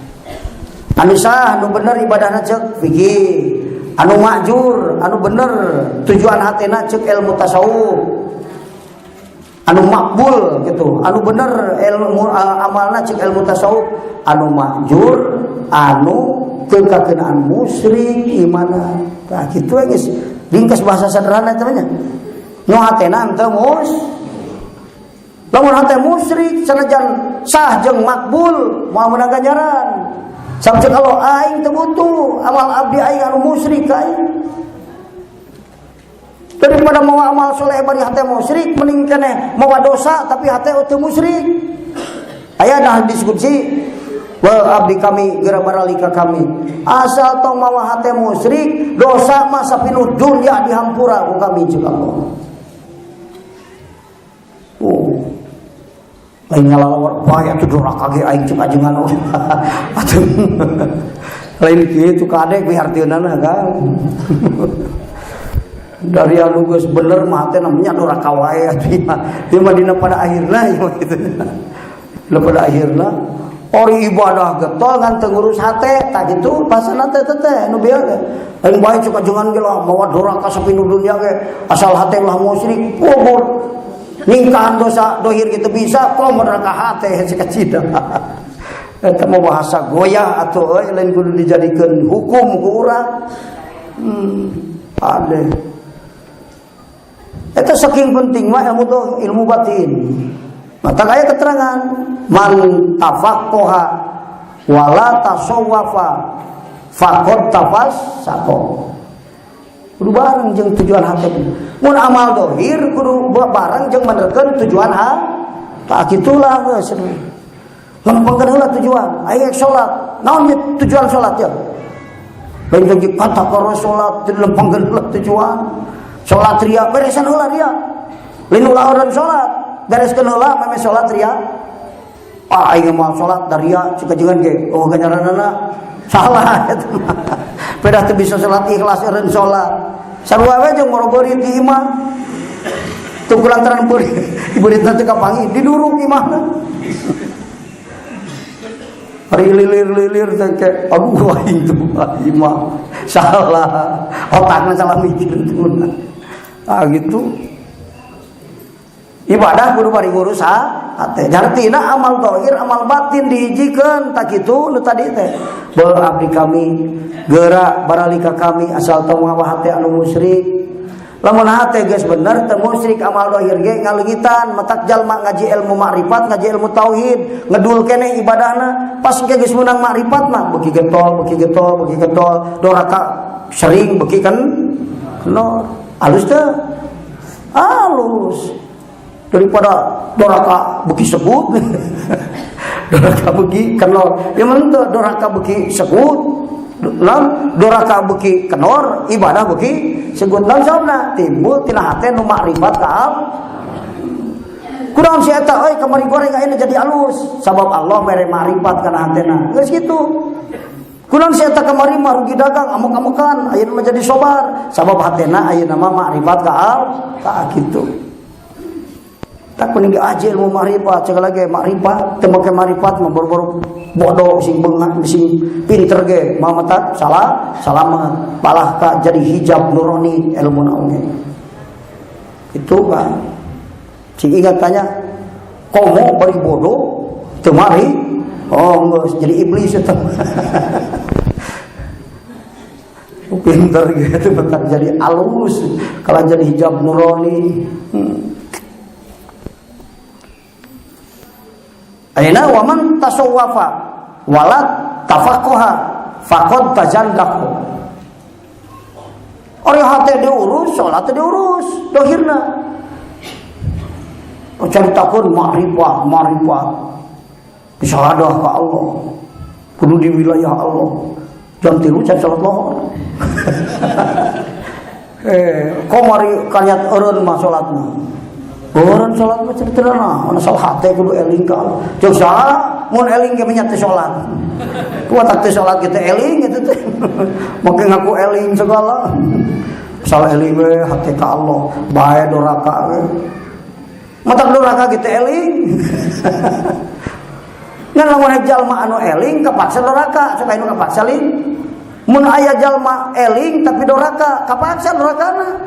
Speaker 1: Anu sah anu bener ibadahna ceuk fikih. Anu majur, anu bener tujuan hatena ceuk ilmu tasawuf. Anu makbul gitu, anu bener ilmu amalna ceuk ilmu tasawuf. Anu majur, anu teu kakenaan musyrik imanna. Tah kitu we geus ringkas bahasa sederhana teh nya. Nu hatena teu lamun hate musyrik sanajan sah jeung makbul moal meunang ganjaran. Sampai kalau aing teu butuh amal abdi aing anu musyrik aing. Daripada mau amal soleh bari hate musyrik mending keneh mawa dosa tapi hate teu musyrik. Aya dah diskusi wa abdi kami geura baralika kami. Asal tong mawa hate musyrik, dosa mah sapinuh dunya dihampura ku kami jeung Allah. Lain ngalawar bahaya tuh doraka ge aing cek ajengan atuh lain kitu kadek we hartieunana kan dari anu geus bener mah teh namanya doraka wae ieu mah dina pada akhirna ieu mah kitu. Pada akhirna Ori ibadah getol ngan teu ngurus hate, tak gitu pasana teh nu bieu ge. Lain bae suka jangan ge lah mawa doraka sapinu dunya ge, asal hate lah musyrik, kubur. Ningkahan dosa dohir gitu bisa, kok mereka hate sekecil. Eta mah bahasa goyah atuh euy lain kudu dijadikeun hukum ku urang. Ade. Eta saking penting mah ilmu batin. Mata kaya keterangan man tafaqqaha wala tasawwafa faqad tafassaqo. Kudu bareng jeung tujuan hati. Mun amal dohir kudu bareng jeung menerkeun tujuan hati. Tak kitulah geus. Lempengkeun heula tujuan. Aya salat. Naon tujuan salat ya? Lain lagi kata karo salat dilempengkeun heula tujuan. Salat ria beresan heula ria. Lain ulah orang salat. Bereskeun heula meme salat ria. Aing mah salat da ria cikajengan ge. Oh ganjaranana salah eta mah. Peda teu bisa salat ikhlas eureun salat. Sarua we jeung boro-boro ti imah. Teu kulantaran beurita teu kapangi didurung imahna. Hari lilir-lilir teh ke aduh aing teu imah. Salah. Otakna salah mikir tuna. Gitu. Ibadah kudu bari ngurus hate. Artina amal zahir, amal batin dihijikeun tak kitu nu tadi teh. Beuh abdi kami geura baralika kami asal teu ngawah hate anu musyrik. Lamun hate geus bener teu musyrik amal zahir ge ngaleungitan matak jalma ngaji ilmu makrifat, ngaji ilmu tauhid, ngedul keneh ibadahna. Pas ge geus meunang makrifat mah beuki getol, doraka sering beuki kan kenor. Alus teh. Alus. Daripada doraka beki sebut doraka beki kenor yang menurut doraka beki sebut doraka beki kenor ibadah beki sebut lan sabna timbul tina hate nu makrifat ka kunaon si eta euy kamari goreng ayeuna jadi alus sabab Allah mere makrifat kana hatena geus kitu kunaon si eta kamari mah rugi dagang amuk-amukan ayeuna mah jadi sobar sabab hatena ayeuna mah makrifat ka kitu. Tak kuning aja ilmu makrifat, cek lagi makrifat, teu make makrifat mah boro-boro bodoh sing beungat sing pinter ge, mah mata salah, salamat, palah ka jadi hijab nurani ilmu naunge. Itu kan. Sing ingat tanya, komo bari bodoh, teu mari, oh geus jadi iblis eta. Pinter gitu bentar jadi alus, kalau jadi hijab nurani. Ayeuna wa man tasawwafa wala tafaqqaha faqad tajallaqu. Ori hate diurus, salat diurus, dohirna. Caritakeun makrifat. Bisyahadah ka Allah. Kudu di wilayah Allah. Jam 3 can salat lohor. Komari kaliat eureun mah salatna. Orang salat mah cerita ana salah hate kudu eling ka Allah. Jeung saha mun eling ge nya teh salat. Ku tak teh salat kita eling itu teh. Make ngaku eling segala. Salah eling we hate ka Allah, bae doraka we. Matak doraka kita eling. Ngan lamun jalma anu eling kapaksa doraka, sok anu kapaksa eling. Mun aya jalma eling tapi doraka, kapaksa dorakana.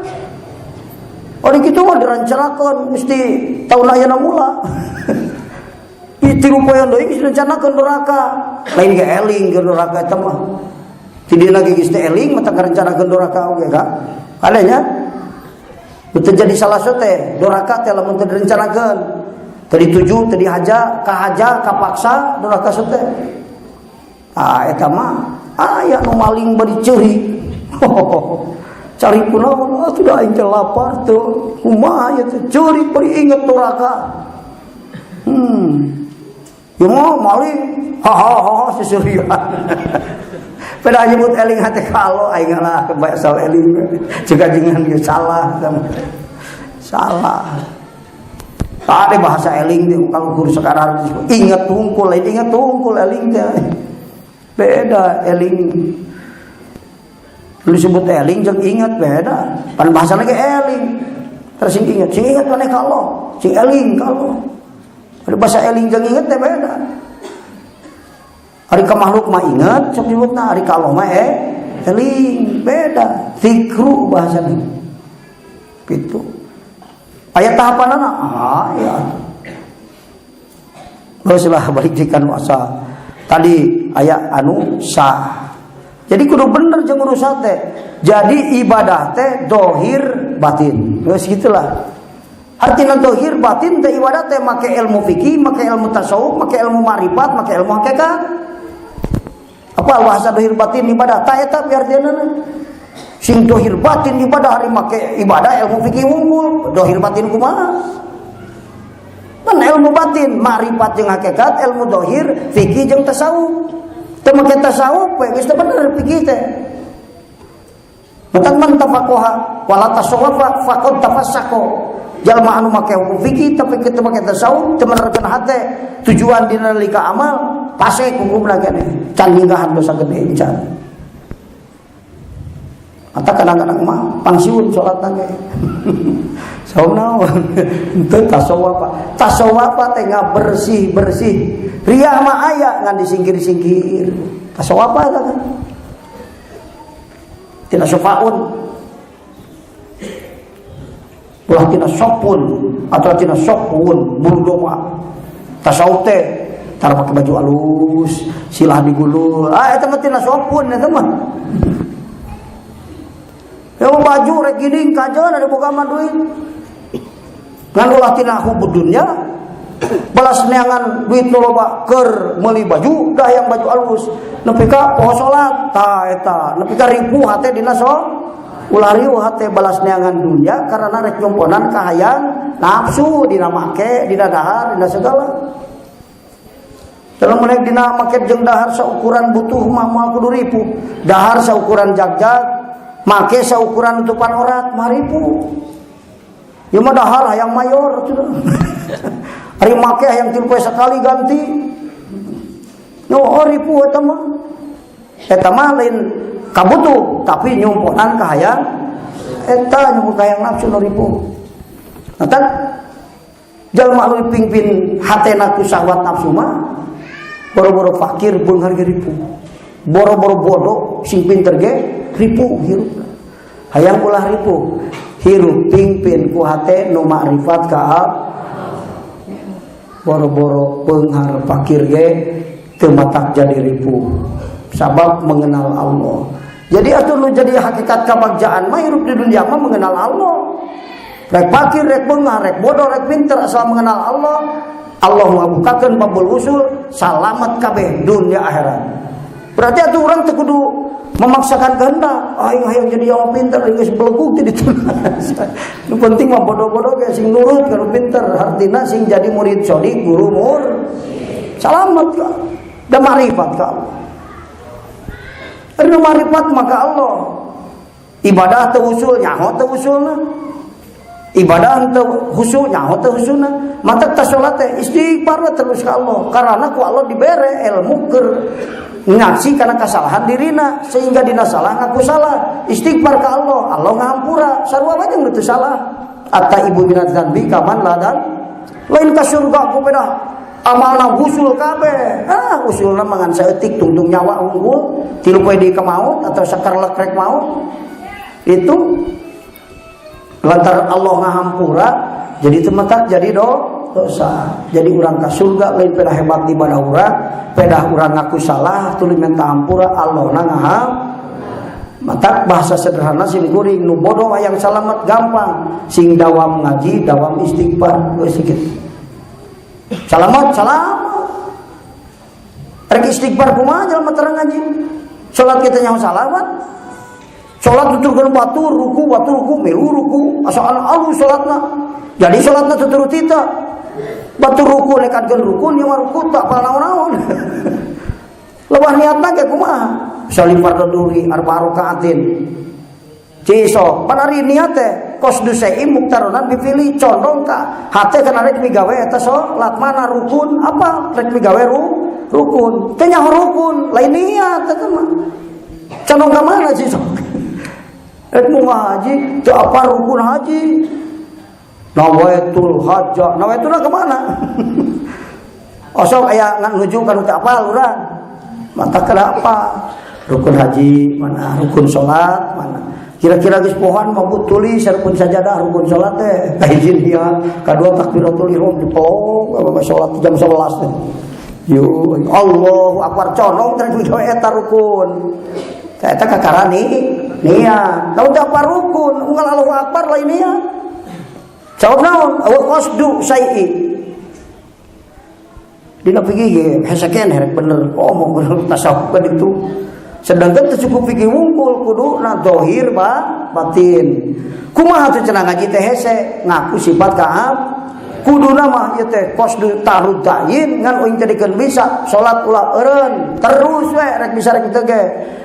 Speaker 1: Ori kitu mah direncanakeun mesti taun ayeuna mula. Tilu poean deui geus direncanakeun doraka. Lain ge eling ke doraka eta mah. Ti dina ge geus teh eling mata ngarencanakeun doraka oge ka. Kadanya teu jadi salah teh doraka teh lamun teu direncanakeun. Teu dituju, teu dihaja, kahaja, kapaksa doraka teh. Eta mah aya nu maling bari ceuri. Cari kunaon atuh aing teh lapar tuh kumaha ya teh curi bari inget doraka. Ya mau maling ha seserian. Pada nyebut eling hate kalau aing lah bae asal eling juga jangan dia salah. Tadi bahasa eling teh kalau guru sekarang inget tungkul eling teh. Beda eling. Lu sebut eling jeung ingat beda. Pan bahasana ge eling. Terus sing ingat maneh kalau, sing eling kalau. Ada bahasa eling jeung ingat teh beda. Ari ka makhluk mah inget sok nyebutna, ari ka Allah mah eling, beda. Zikru bahasana. Gitu. Aya tahapanana, ya. Teruslah balik jikan wasa. Tadi aya anu sah. Jadi kudu bener jeung urusan teh. Jadi ibadah teh dohir batin. Geus gitulah. Artina dohir batin teh ibadah teh make ilmu fikih, make ilmu tasawuf, make ilmu ma'rifat, make ilmu hakikat. Apa bahasa dohir batin ibadah? Ta eta artiana. Sing dohir batin ibadah hari make ibadah ilmu fikih unggul, dohir batin kumaha? Kan ilmu batin, ma'rifat jeung hakikat, ilmu dohir, fikih jeung tasawuf. Teu make tasawuf we geus teu bener fikih teh. Matan man tafaqaha wala tasawwafa faqad tafassaqo. Jalma anu make hukum fikih tapi kitu make tasawuf teu menerkeun hate tujuan dina lika amal pasek hukumna keneh can minggahan dosa gede can. Ata kadang-kadang mah pangsiun salat teh. Saum naon? Teu tasawuf. Tasawuf teh bersih-bersih. Riya mah aya ngan disingkir-singkir. Tasawuf eta kan. Tina syafa'un. Ulah tina sopun atau tina sopun burdoma. Tasawuf teh tar make baju alus, silah digulung. Eta mah tina sopun eta mah. Ya baju rek gini kajeun ada boga mah duit. Ngan ulah tina hubud dunya. Balas neangan duit nu loba keur meuli baju, dah yang baju alus. Nepi ka poho salat, tah eta. Nepi ka ribu hate dina ulah riu hate balas neangan dunya karena rek nyomponan ka hayang nafsu dina make, dina dahar, dina segala. Kalau menek dina make jeung dahar saukuran butuh mah moal kudu ripu. Dahar saukuran jagjag, make saukuran tutupan orat mah ripu. Ieu mah dahar hayang mayor atuh. Ari make hayang 3 poe sekali ganti. No ripu eta mah. Eta mah lain kabutuh tapi nyumponan ka hayang eta nyumpun ka hayang nafsu nu ripu. Nah, jalma anu dipingpin hatena ku syahwat nafsu mah boro-boro fakir beunghar ge ripu. Boro-boro bodoh sing pinter ge ripu hirup. Hayang ulah ripu. Hirup pingpin ku hate nu ma'rifat ka boro-boro beunghar fakir ge teu matak jadi ripu. Sabab mengenal Allah. Jadi atuh nu jadi hakikat kabagjaan mah hirup di dunia mah mengenal Allah. Rek fakir, rek beunghar, rek bodoh, rek pinter asal mengenal Allah, Allah ngabukakeun babul usul salamet kabeh dunia akhirat. Berarti atuh urang teu kudu memaksakan kehendak. Aing hayang jadi orang pinter, geus belegug ti ditunas. Nu penting mah bodoh-bodoh ge sing nurut kana pinter, hartina sing jadi murid sodik, guru mur. Salamet ka. Da ma'rifat ka. Ari ma'rifat maka Allah. Ibadah teu usul nyaho teu usulna. Ibadah teu khusyuk nyaho teu khusyukna. Mata ta salat teh istighfar terus ka Allah. Karena ku Allah dibere ilmu keur ngaksi kana kasalahan dirina sehingga dina salah ngaku salah. Istighfar ka Allah, Allah ngahampura. Sarua bae jeung teu salah. Atta ibu minaz dzanbi kaman ladan. Lain ka surga ku beda. Amalna usul kabeh. Usulna mangan saeutik tungtung nyawa unggul, 3 poe di ka maut atau sakarlek rek maut. Itu lantaran Allah ngahampura jadi tematak jadi dosa. Jadi urang ka surga lain pedah hebat di ibadah urang, pedah urang ngaku salah tuluy minta hampura Allah ngaham. Matak bahasa sederhana sing kuring nu bodoh hayang salamet gampang, sing dawam ngaji, dawam istighfar geus kitu. Salamet. Rek istighfar kumaha jalma terang ngaji. Salat kita nyaho salawat. Salat tuturkeun batur, ruku, milu ruku, asal alus salatna. Jadi salatna tuturut tita. Batur ruku nekatkeun ruku, nya ruku tak panaon-naon. Leuwah niatna ge kumaha? Salim fardhu dhuhri 4 rakaatin. Ciso, panari niat teh qasdu syai'in muktaronan bifili condong ka hate kana rek migawe eta salat mana rukun apa rek migawe rukun. Teh nyaho rukun, lain niat eta mah. Condong ka mana ciso? Rek mau haji, teu apa rukun haji. Nawaitul hajjah, nawaituna ke mana? Osok aya ngan nuju kana teu apal urang. Mata kenapa? Rukun haji mana? Rukun sholat mana? Kira-kira geus pohoan mabut tulis rukun sajadah, rukun sholat teh kaizin dia. Kadua takbiratul ihram dipong sholat jam 11 teh. Yo Allahu akbar conong teh eta rukun. Eta kakarani niat. Tahu teh apa rukun? Unggal Allahu akbar lain niat. Jawab naon? Wa qasdu syai'i. Dina pikir hesakeun herek bener. Omong bener tasawuf ka ditu. Sedangkan tercukup pikir wungkul kuduna zahir batin. Kumaha teh cenah ngaji teh hese ngaku sifat kaab. Kuduna mah ieu teh qasdu tarudain ngan uing jadikeun bisa salat ulah eureun terus we rek bisa rek teu ge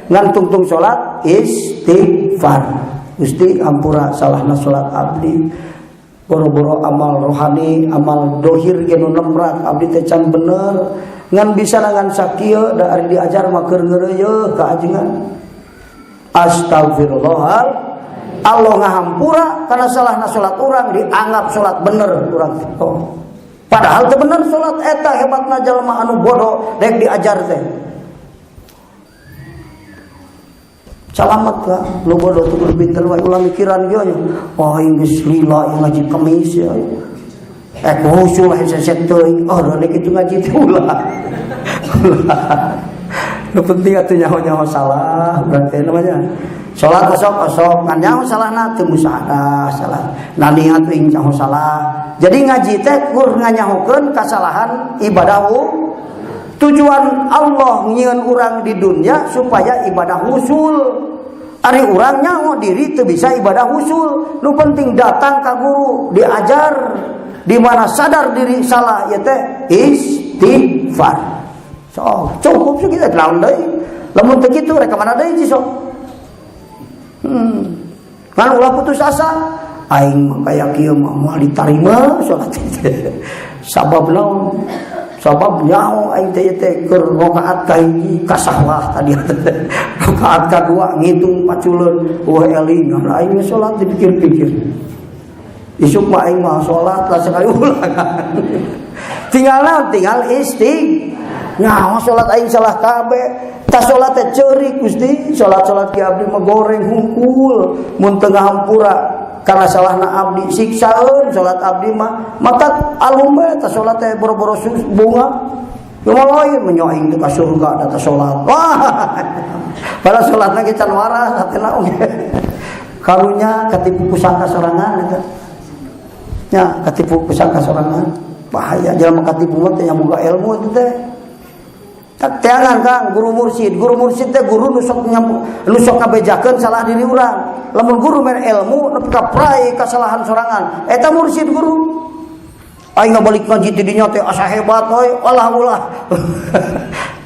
Speaker 1: ngan tungtung salat istighfar. Gusti ampura salahna salat abdi. Boro-boro amal rohani, amal dohir ge nu nemprak abdi teh can bener. Ngan bisa ngan sakieu da ari diajar mah keur ngeureuyeuh ka ajengan. Astagfirullah. Allah ngahampura karena salahna salat urang dianggap salat bener urang teh. Oh. Padahal teu bener salat eta hebatna jalma anu bodoh rek diajar teh. Salamet ka lu bodoh teu pinter wae ulah mikiran ge nya. Oh geus lila ngaji kemis ya. Khusyuk heset teuing. Oh rene kitu ngaji teh ulah. Nu penting atuh nyaho-nyaho salah berarti namanya. Salat osok-osok kan nyaho salahna teu musyahadah salah. Na niat teuing nyaho salah. Jadi ngaji teh kur nganyahokeun kasalahan ibadah. Tujuan Allah nyieun urang di dunia supaya ibadah husul. Ari urang nyaho diri teu bisa ibadah husul. Nu penting datang ka guru diajar di mana sadar diri salah ya teh istighfar. So, cukup segitu naon deui. Lamun teu kitu rek ka mana deui ci sok. Kan ulah putus asa. Aing mah kaya kieu mah moal ditarima salat teh. Sabab naon? Sabab nyaho aing teh keur rakaat ka hiji kasahlah tadi. Rakaat kadua ngitung paculeun wah eling aing salat dipikir-pikir. Isuk mah aing mah salat lah sekali ulangan. Tinggal nyaho salat aing salah kabeh. Ta salat teh ceurik Gusti, salat-salat ki abdi mah goreng hungkul mun teu ngahampura karena salahna abdi siksaeun salat abdi mah maka alum bae ta salat teh boro-boro bunga. Yo lain menyoing teh ka surga da salat. Wah. Pada salatna ge can waras hatena oge. Karunya katipu kusangka sorangan eta. Ya, katipu kusangka sorangan. Bahaya jelema katipu mah teh boga ilmu itu teh. Teangan Kang guru mursyid teh guru nu sok ngabejakeun salah diri urang. Lamun guru mere ilmu nepi ka prai kasalahan sorangan. Eta mursyid guru. Aing balik ngaji ti dinya teh asa hebat we, ulah.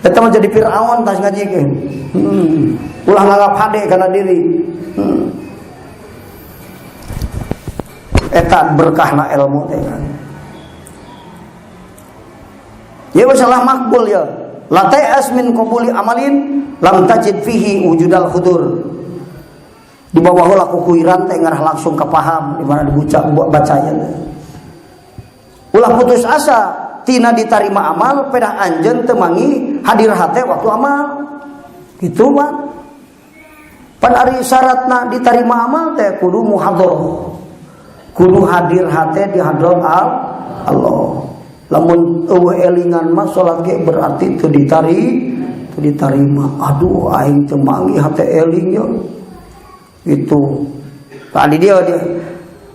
Speaker 1: Eta mah jadi Firaun tas ngajikeun. Ulah nganggap hade kana diri. Eta berkahna ilmu teh kan. Ya masalah makbul ya. La ta'as min qabuli amalin lam tajid fihi wujudal hudur. Di bawah heula kukuiran teh ngarah langsung kapaham di mana bacanya. Ulah putus asa tina ditarima amal pedah anjeun teu mangi hadir hate waktu amal. Kitu mah. Pan ari syaratna ditarima amal teh kudu muhadharah. Kudu hadir hate di hadrat Allah. Lamun eueuh elingan mah salat ge berarti teu ditarima. Aduh aing teu manggih hate eling yo. Itu. Tadi dia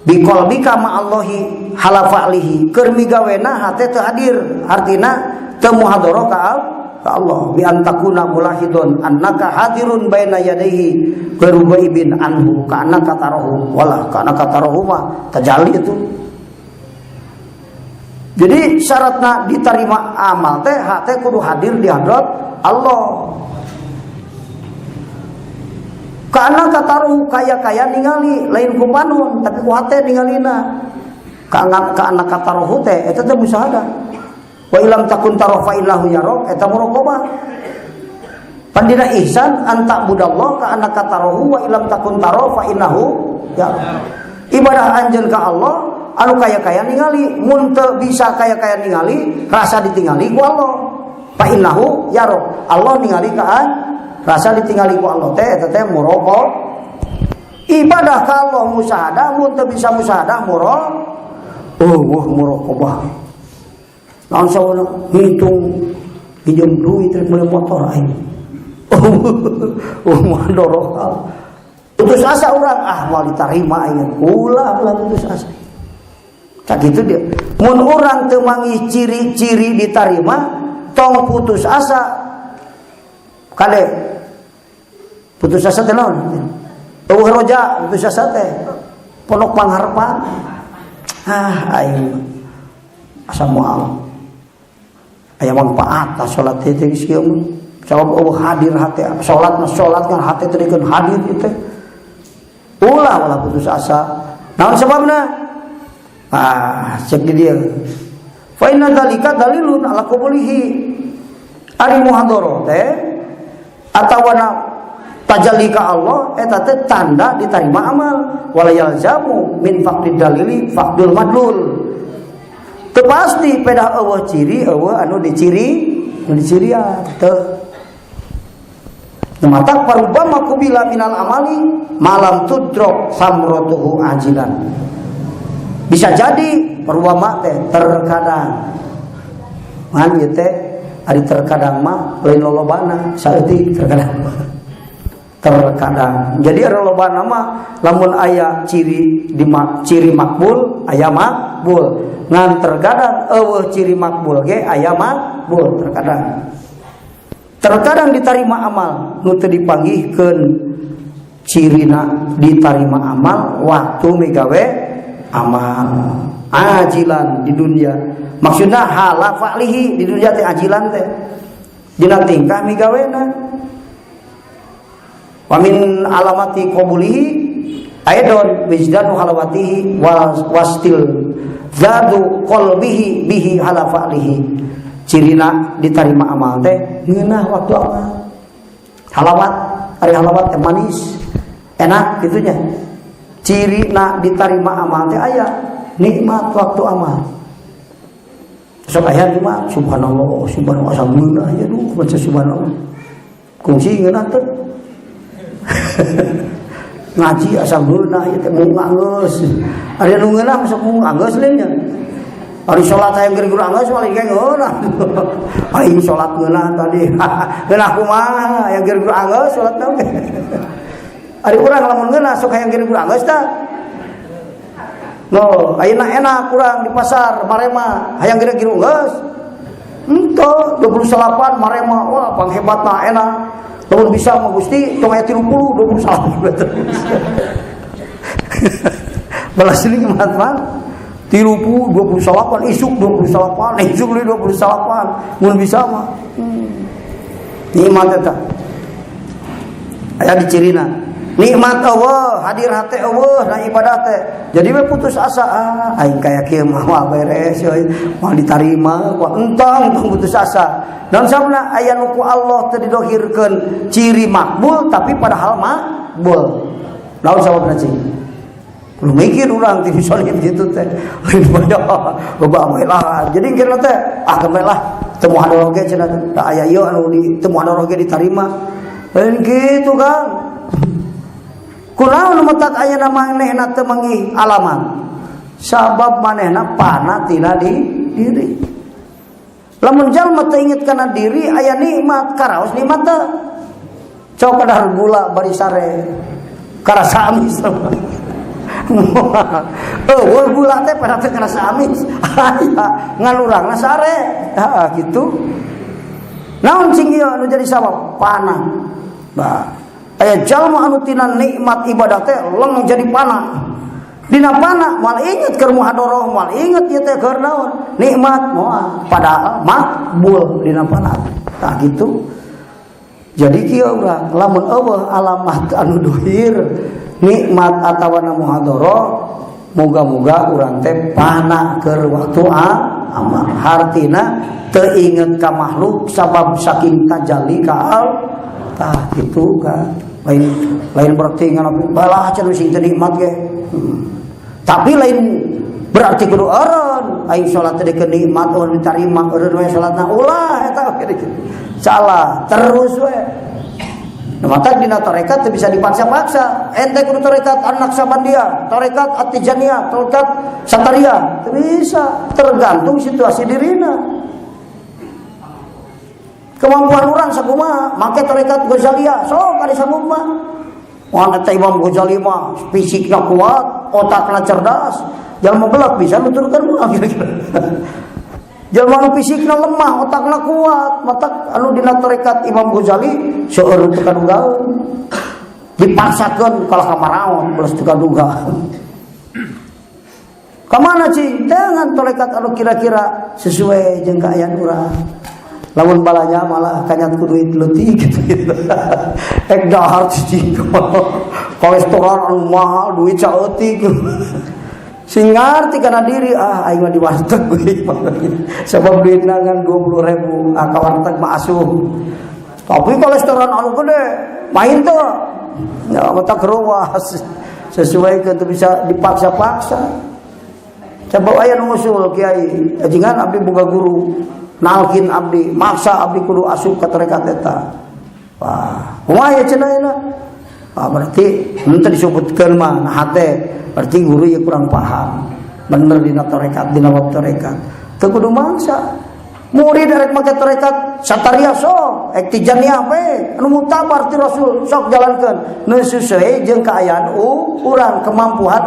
Speaker 1: biqalbika ma Allahi halafa alihi. Keur migawena hate teu hadir, artina teu muhadharah ka Allah. Bi antakuna mulahidun annaka hadirun baina yadayhi qarubaibin anhu ka annaka tarahu wala ka annaka tarahu mah tajalli itu. Jadi syaratna diterima amal teh hate kudu hadir di hadrat Allah. Karena kataruh kaya ningali lain ku panun tapi ku hate ningalina. Ka anak kataruh teh eta teh musyahadah. Wa ilam takun taruh fa illahu yarok eta muraqabah. Pandina ihsan anta budallah ka anak kataruh wa ilam takun taruh fa innahu ya. Ibadah anjeun ka Allah anu kaya-kaya ningali mun teu bisa kaya-kaya ningali rasa ditingali ku Allah. fa innahu yaro. Allah ningali ka rasa ditinggali ku Allah teh eta teh muraqabah. Ibadah ka Allah musyahadah mun teu bisa musyahadah muraqabah. Naon sawana hitung pinjam duit rek meuli motor aing. Mandorokal. Putus asa urang moal ditarima aing. Ulah putus asa. Tak gitu dia. Mun urang teu manggih ciri-ciri ditarima, tong putus asa. Kade putus asa teh naon? Eueuh roja putus asa teh. Ponok pangharpan. Aing asa moal. Aya manfaat ka salat teh geus kieu mah. Sabab eueuh hadir hate. Salat kan hate teh dikeun hadir ieu teh. Ulah putus asa. Naon sababna? Cek di dia. Fa inna dzalika dalilun ala qabulihi. Ari muhadharah teh atawana tajalli ka Allah eta teh tanda ditarima amal. Wala yalzamu min faqdid dalili faqdul madlul. Teu pasti pedah eueuh ciri eueuh anu dicirian teu. Mata parubama kubila minal amali malam tudrok samrotuhu ajilan. Bisa jadi parubama teh terkadang man ieu teh ari terkadang mah lain lolobana saeutik terkadang. Jadi ari lolobana mah lamun aya ciri makbul aya makbul. Ngan terkadang eueuh ciri makbul ge aya makbul terkadang ditarima amal nu teu dipanggihkeun cirina ditarima amal waktu migawe amal ajilan di dunia. Maksudna hala fa'lihi di dunia teh ajilan teh dina tingkah migawena. Wa min alamati qabulihi aidon wijdanu halawatihi wastil zadu qalbihi bihi hala fa'lihi. Cirina ditarima amal teh ngeunah waktu amal. Halawat, ari halawat teh manis, enak gitunya. Cirina ditarima amal teh aya nikmat waktu amal. Sok aya mah subhanallah sabeuna aya duh baca subhanallah. Kungsi ngeunah teh. Ngaji asa ngeunah ieu teh mung anggeus. Ari nu ngeunah sok mung anggeus lain nya. Ari salat hayang geur anggeus mah lagi ngeunah. Aing salat ngeunah tadi. Ngeunah kumaha hayang geur anggeus salat teh. Ari urang lamun ngeunah sok hayang geur anggeus tah. No, ayeuna enak urang di pasar marema hayang geur anggeus. Henteu 28 marema wah panghebatna enak. Lamun bisa mah Gusti tong aya 30 28. Balas ini manfaat 30 28 isuk 28 isuk 28 mun bisa mah nikmat eta aya di cirina nikmat Allah hadir hate Allah na ibadah teh jadi we putus asa aing kaya kieu mah beres euy moal ditarima kok entong putus asa dan sabna aya nu ku Allah teu didohirkeun ciri makbul tapi padahal makbul naon sababna cing lu mikir urang TV solid gitu teh lain banyak loba amelah jadi kira teh kemelah temu hadroh ge cenah teh aya ieu anu di temu hadroh ge ditarima lain kitu kan kunaon metak aya na manehna teu manggih alaman sabab manehna panah tina di diri lamun jalma teu inget kana diri aya nikmat karaos nikmat teh cok kadar gula bari sare karasa amis gula teh pada teh kerasa amis ngan urangna sare gitu naon cing ieu anu jadi sabab panah aya jalma anu tina nikmat ibadah teh leng jadi panah dina panah moal inget keur muhadharah moal inget ieu teh keur naon nikmat moal padahal makbul dina panah tah gitu jadi kieu urang lamun eueuh alamat anu dohir nikmat atawana muhadharah moga-moga urang teh panah keur waktu amal hartina teu inget ka makhluk sabab saking tajalli ka tah kitu kan lain berarti ngana balah cenah sing teu nikmat ge tapi lain berarti kudu eureun aing salat teh nikmat ulun diterima eureun we salatna ulah eta kitu. Salah terus we. Maka dina tarekat teu bisa dipaksa-paksa. Ente kudu tarekat An-Naqsabandiyah, tarekat At-Tijaniyah, tarekat Satariyah, teu bisa, tergantung situasi dirina. Kemampuan orang sakumaha, make tarekat Ghazaliyah, sok ari sanggup mah. Wah eta Imam Ghazali mah fisikna kuat, otakna cerdas, jalma belak bisa nuturkeun mah kira-kira. Jalma anu fisikna lemah, otakna kuat, matak anu dina tarekat Imam Ghazali seueur teu kadugaeun. Dipaksakeun kalah ka maraon beus teu kadugaeun. Ka mana cing? Dengan tarekat anu kira-kira sesuai jeung kaayaan urang. Lamun balanya malah kanyat ku duit leutik gitu. Ek dahar cing. Kolesterol anu mahal duit saeutik. Sing ngarti kana diri aing mah di warteg we. Sabab duitna ngan 20.000 ka warteg mah asuh. Tapi kolesterol anu gede main teu. Ya mata keruas. Sesuai ke bisa dipaksa-paksa. Coba aya nu usul kiai, ajengan abdi boga guru, nalkin abdi, maksa abdi kudu asup ka tarekat eta. Wah, kumaha ya cenah ayeuna? Ah berarti henteu disebutkeun mah nah hate, berarti guru ya kurang paham. Bener dina tarekat, dina bab tarekat. Teu kudu maksa. Murid arek make tarekat Satariyah sok, Tijaniyah we, anu mutabar ti Rasul sok jalankeun. Nu sesuai jeung kaayaan urang kemampuan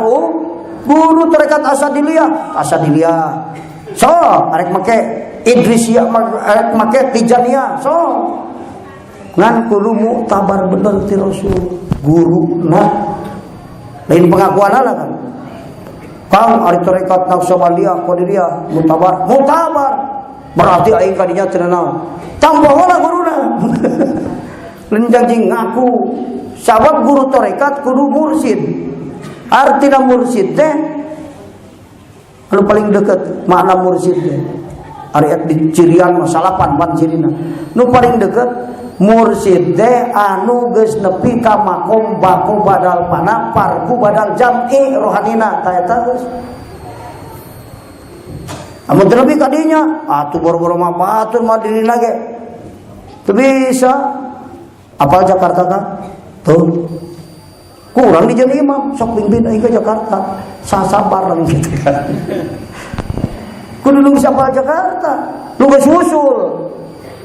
Speaker 1: guru tarekat Asadiliyah. So, arek make Idrisiyah, arek make Tijaniyah. So, ngan kudu muktabar bener ti Rasul. Guru nah lain pengakuanana kan. Kang ari tarekat Naqsabandiyah, Qadiriyah, muktabar. Berarti aing kadinya teu naon. Tambah heula guruna. Lain janji ngaku. Sabab guru tarekat kudu mursyid. Artina mursyid teh anu paling dekat makna mursyid teh ari di cirian masalapan ban cirina nu paling dekat mursyid teh anu geus nepi ka makom baku badal pana parku badal jam'i rohanina ta eta geus amun teu nepi ka dinya atuh boro-boro mah batur mah dirina ge teu bisa apal Jakarta ka tuh kurang di jadi imam, sok pimpin aing ke Jakarta. Sasabar lang gitu kan. Kudu nu bisa apal Jakarta. Nu geus usul.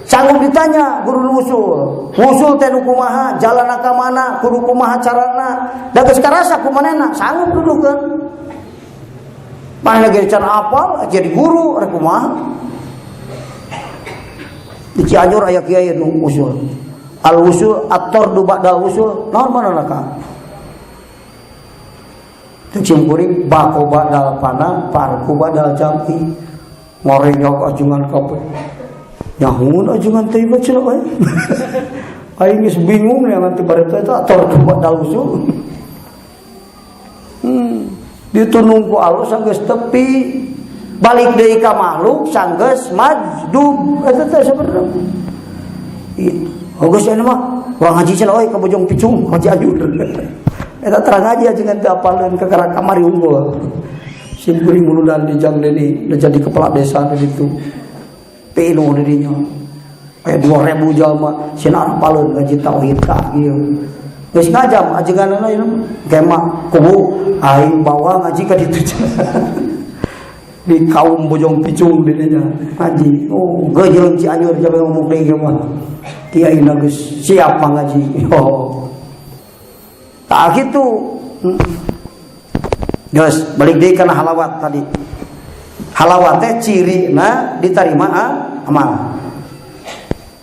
Speaker 1: Sanggup ditanya guru nu usul. Usul teh nu kumaha, jalanna ka mana, kudu kumaha carana. Da geus karasa kumanehna, sanggup dudukeun. Mana ge can apal jadi guru rek kumaha. Di Cianjur aya kiai nu usul. Al-usul at-tardu ba'dal usul. Naon manana ka? Cimpuri bako badal pana parku badal jampi ngorenyok ajungan kape nyahun ajungan teh baca we aing geus bingung ya nanti bareta eta ator badal usul ditunung ku alus sanggeus tepi balik deui ka makhluk sanggeus majdub eta teh sabenerna geus anu mah urang haji cenah we ka Bojong Picung haji ajur eta terang aja jangan teu apaleun ke kamari unggul. Simpuri muludan di jang deui jadi kepala desa di ditu. Pinu di dinya. Aya 2000 jalma cenah apaleun ngaji tauhid ka ieu. Geus ngajam ajenganna ieu kemah kubu aing bawa ngaji ka ditu. Di kaum Bojong Picung di dinya ngaji. Oh, geujeung Cianjur jabe ngomong deui mah. Kiai geus siap ngaji. Oh. Tak gitu. Guys, balik deui kana halawat tadi. Halawat teh cirina diterima amal.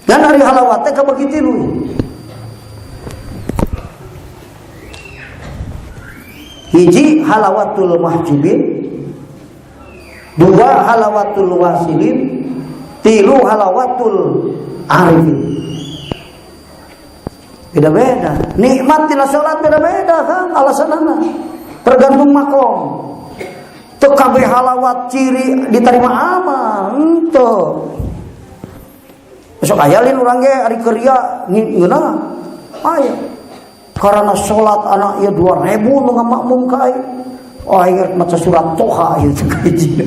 Speaker 1: Dan hari halawat teh kabagi tilu. Hiji halawatul mahjubin, dua halawatul wasilin, tilu halawatul arifin. Beda-beda. Nikmat tina salat beda-beda kan alasanana. Tergantung makom. Teu kabeh halawat ciri diterima amal. Henteu. Besok aya lin urang ge ari kerja ngeunah. Aya. Karena salat anak ieu 2000 nu ngamakmum ka aing. Oh ingat maca surat Toha itu kaji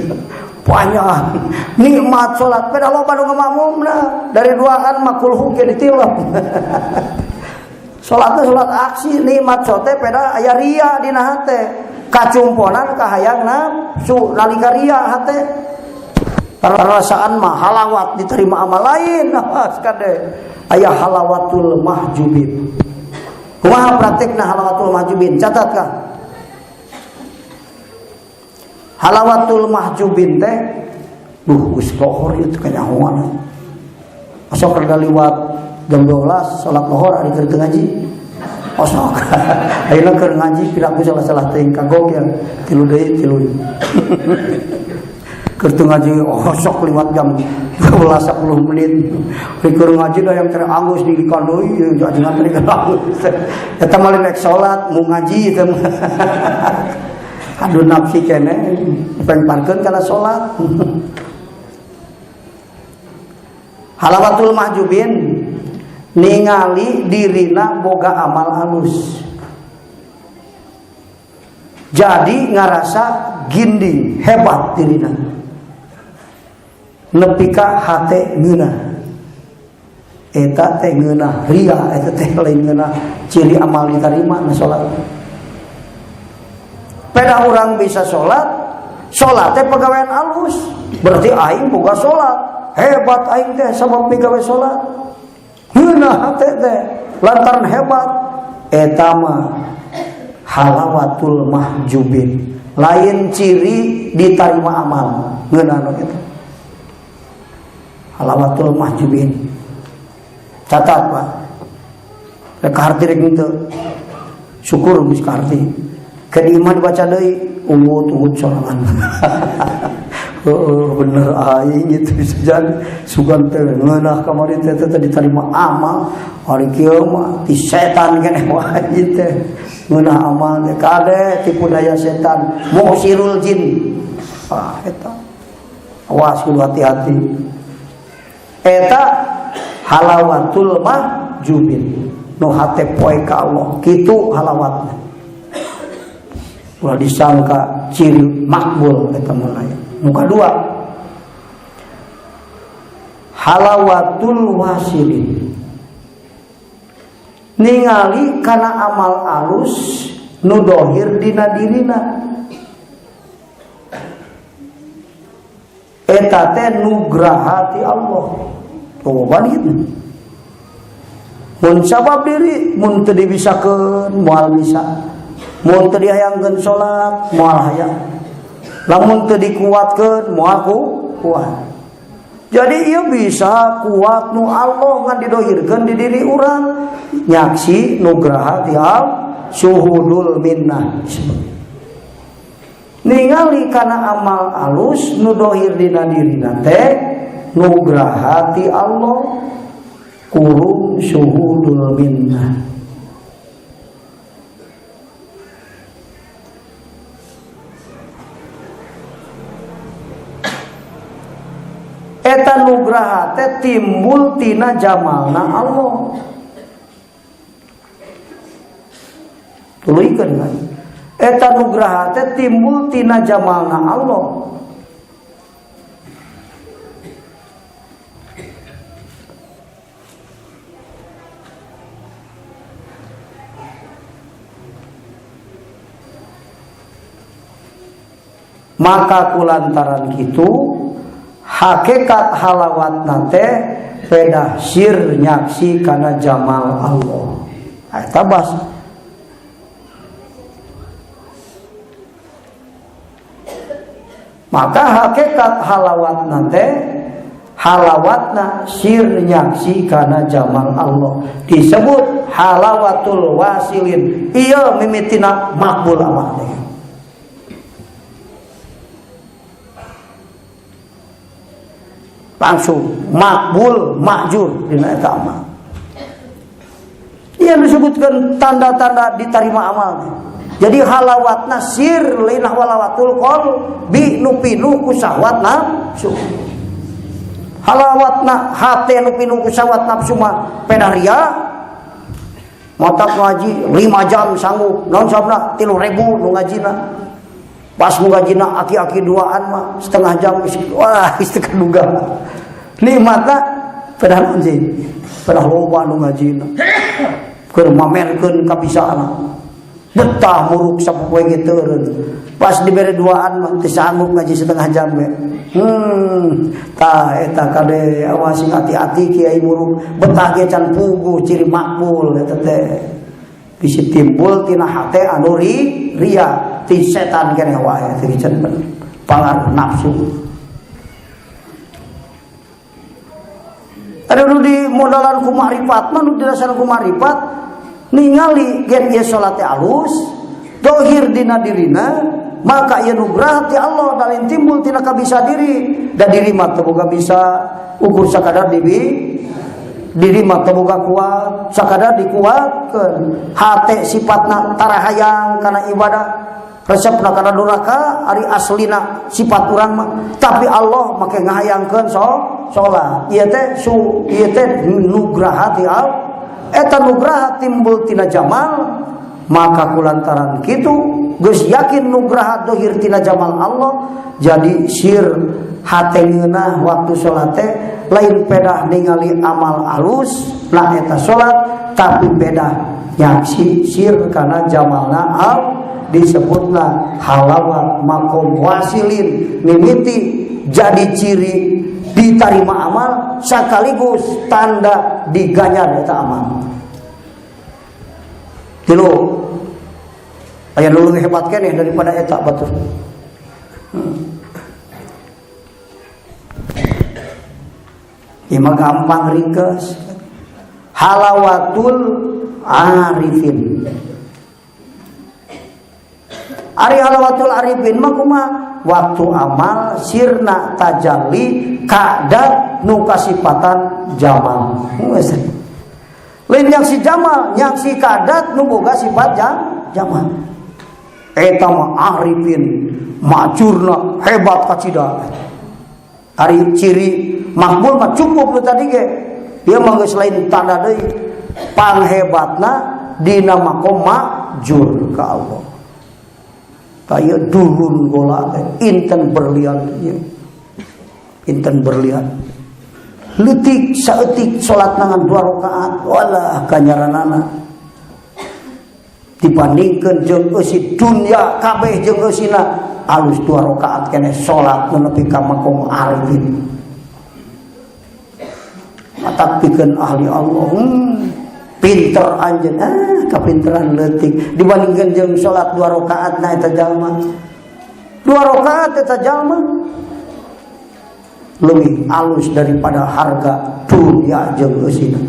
Speaker 1: banyak nikmat sholat pada lo pada ngemakmumna dari duaan makulhu ke ditilap sholatnya sholat aksi nikmat sote pada aya ria dina hate kacumponan kahayang nafsu nalika ria hate perasaan mah halawat diterima amal lain sekade aya halawatul mahjubin kumaha praktekna halawatul mahjubin catat kah halawatul mahjubin teh geus lohor itu kanyahoan sok kada liwat jam 12 salat lohor ari keur ngaji osok ayeuna keur ngaji piraku salah-salah teuing kagok ya tilu deui keur ngaji osok liwat jam 12 10 menit keur ngaji da yang teranggus di kandoi jangan teh anggus eta mah rek salat mau ngaji teh aduh nafsi kene pengparkeun kana salat halawatul mahjubin ningali dirina boga amal halus jadi ngarasa ginding hebat dirina nepi ka hate ngeunah eta teh ngeunah ria eta teh lain ngeunah ciri amal diterima na salat peda orang bisa sholat teh pegawaian alus berarti aing boga sholat hebat aing teh sabab pegawai sholat heunah teh lantaran hebat eta mah halawatul mahjubin lain ciri diterima amal ngeunah nu kitu halawatul mahjubin catat Pak rek harti rek henteu syukur geus karti kedima dibaca deui uwut sorangan bener aing itu bisa jadi sugan teh ngeunah kamari teh diterima amal hari kieu mah ti setan keneh wae teh ngeunah amal teh kade tipu daya setan mu'sirul jin eta awas kudu hati-hati eta halawatul mahjubin nu hate poe ka Allah kitu halawatna ulah disangka ciri makbul eta mulai. Muka dua halawatul wasilin ningali kana amal alus nu dohir dina dirina eta teh nugraha ti Allah tuh balik mun sabab diri mun teu dibisakeun moal bisa mun teu dihayangkeun salat moal hayang lamun teu dikuatkeun moal kuat jadi ieu bisa kuat nu Allah ngan didohirkeun di diri urang nyaksi nugraha ti Allah syuhudul minnah ningali kana amal alus nu dohir dina dirina teh nugraha ti Allah kurung syuhudul minnah eta nugraha teh timbul tina jamalna Allah tuluykeun kan eta nugraha teh timbul tina jamalna Allah maka kulantaran kitu hakikat halawatna teh beda sir nyaksi kana jamal Allah eta bas maka hakikat halawatna teh halawatna sir nyaksi kana jamal Allah disebut halawatul wasilin ieu mimitina makbul amal teh langsung makbul makjur dina eta amal. Ia disebutkan tanda-tanda diterima amal. Jadi halawatna sir linah walawatul qalbi nu pinuh ku syahwat nafsu. Halawatna hate nu pinuh ku syahwat nafsu mah pedaria. Motak ngaji 5 jam sanggup. Naon sabna 3.000 nu ngajina. Pas ngajina aki-aki duaan mah setengah jam wah isteu kaduga. Nikmatna pedah anjing. Pedah loba nu ngajina. Keur mamerkeun kabisaana. Betah muruk sapoe ge teureun. Pas dibere duaan mah teu sanggup ngaji setengah jam we. Tah eta kade awas sing hati-hati kiai muruk betah ge can puguh ciri makbul eta teh. Bisa timbul tina hate anu ria ti setan kene wae ti cenah pangaruh nafsu. Ada nu di modalan ku makrifat mah nu dirasana ku makrifat ningali gen ieu salat teh alus dohir dina dirina maka ieu nugrah ti Allah dalin timbul tina kabisa diri da diri mah teu boga bisa ukur sakadar diri mah teu boga kuat sakadar dikuatkeun hate sifatna tarahayang kana ibadah resepna kana duraka ari aslina sifat urang mah tapi Allah make ngahayangkeun salat ieu teh nugraha ti Allah eta nugraha timbul tina jamal maka kulantaran kitu geus yakin nugraha dohir tina jamal Allah jadi sir hate ngeunah waktu salat teh lain pedah ningali amal alus nah eta salat tapi pedah nyaksi sir kana jamalna al disebutna halawat makom wasilin mimiti jadi ciri diterima amal sekaligus tanda diganyar eta amal. Tilu aya nu leuwih hebat keneh daripada eta batur. Ieu mah gampang ringkes. Halawatul arifin. Ari halawatul arifin mah kumaha? Waktu amal sirna tajalli kadat nu kasifatan jamal. Lain yang si jamal, yang si kadat nu boga sifat jamal. Eta mah arifin, majurna hebat kacida. Ari ciri makbul mah cukup lu tadi ge. Dia mah geus lain tanda deui panghebatna dina makom majur ka Allah. Kaya durun gola inten berlian ya. Inten berlian leutik saeutik salat nangan 2 rakaat walah kanyaranana dibandingkeun jeung eusi dunya kabeh jeung eusina alus 2 rakaat keneh salat nepi ka makom arifin mata pikeun ahli Allah pinter anjeun kapinteran leutik dibandingkeun jeung salat 2 rakaat na eta jalma 2 rakaat eta jalma lebih alus daripada harga dunia jeung eusina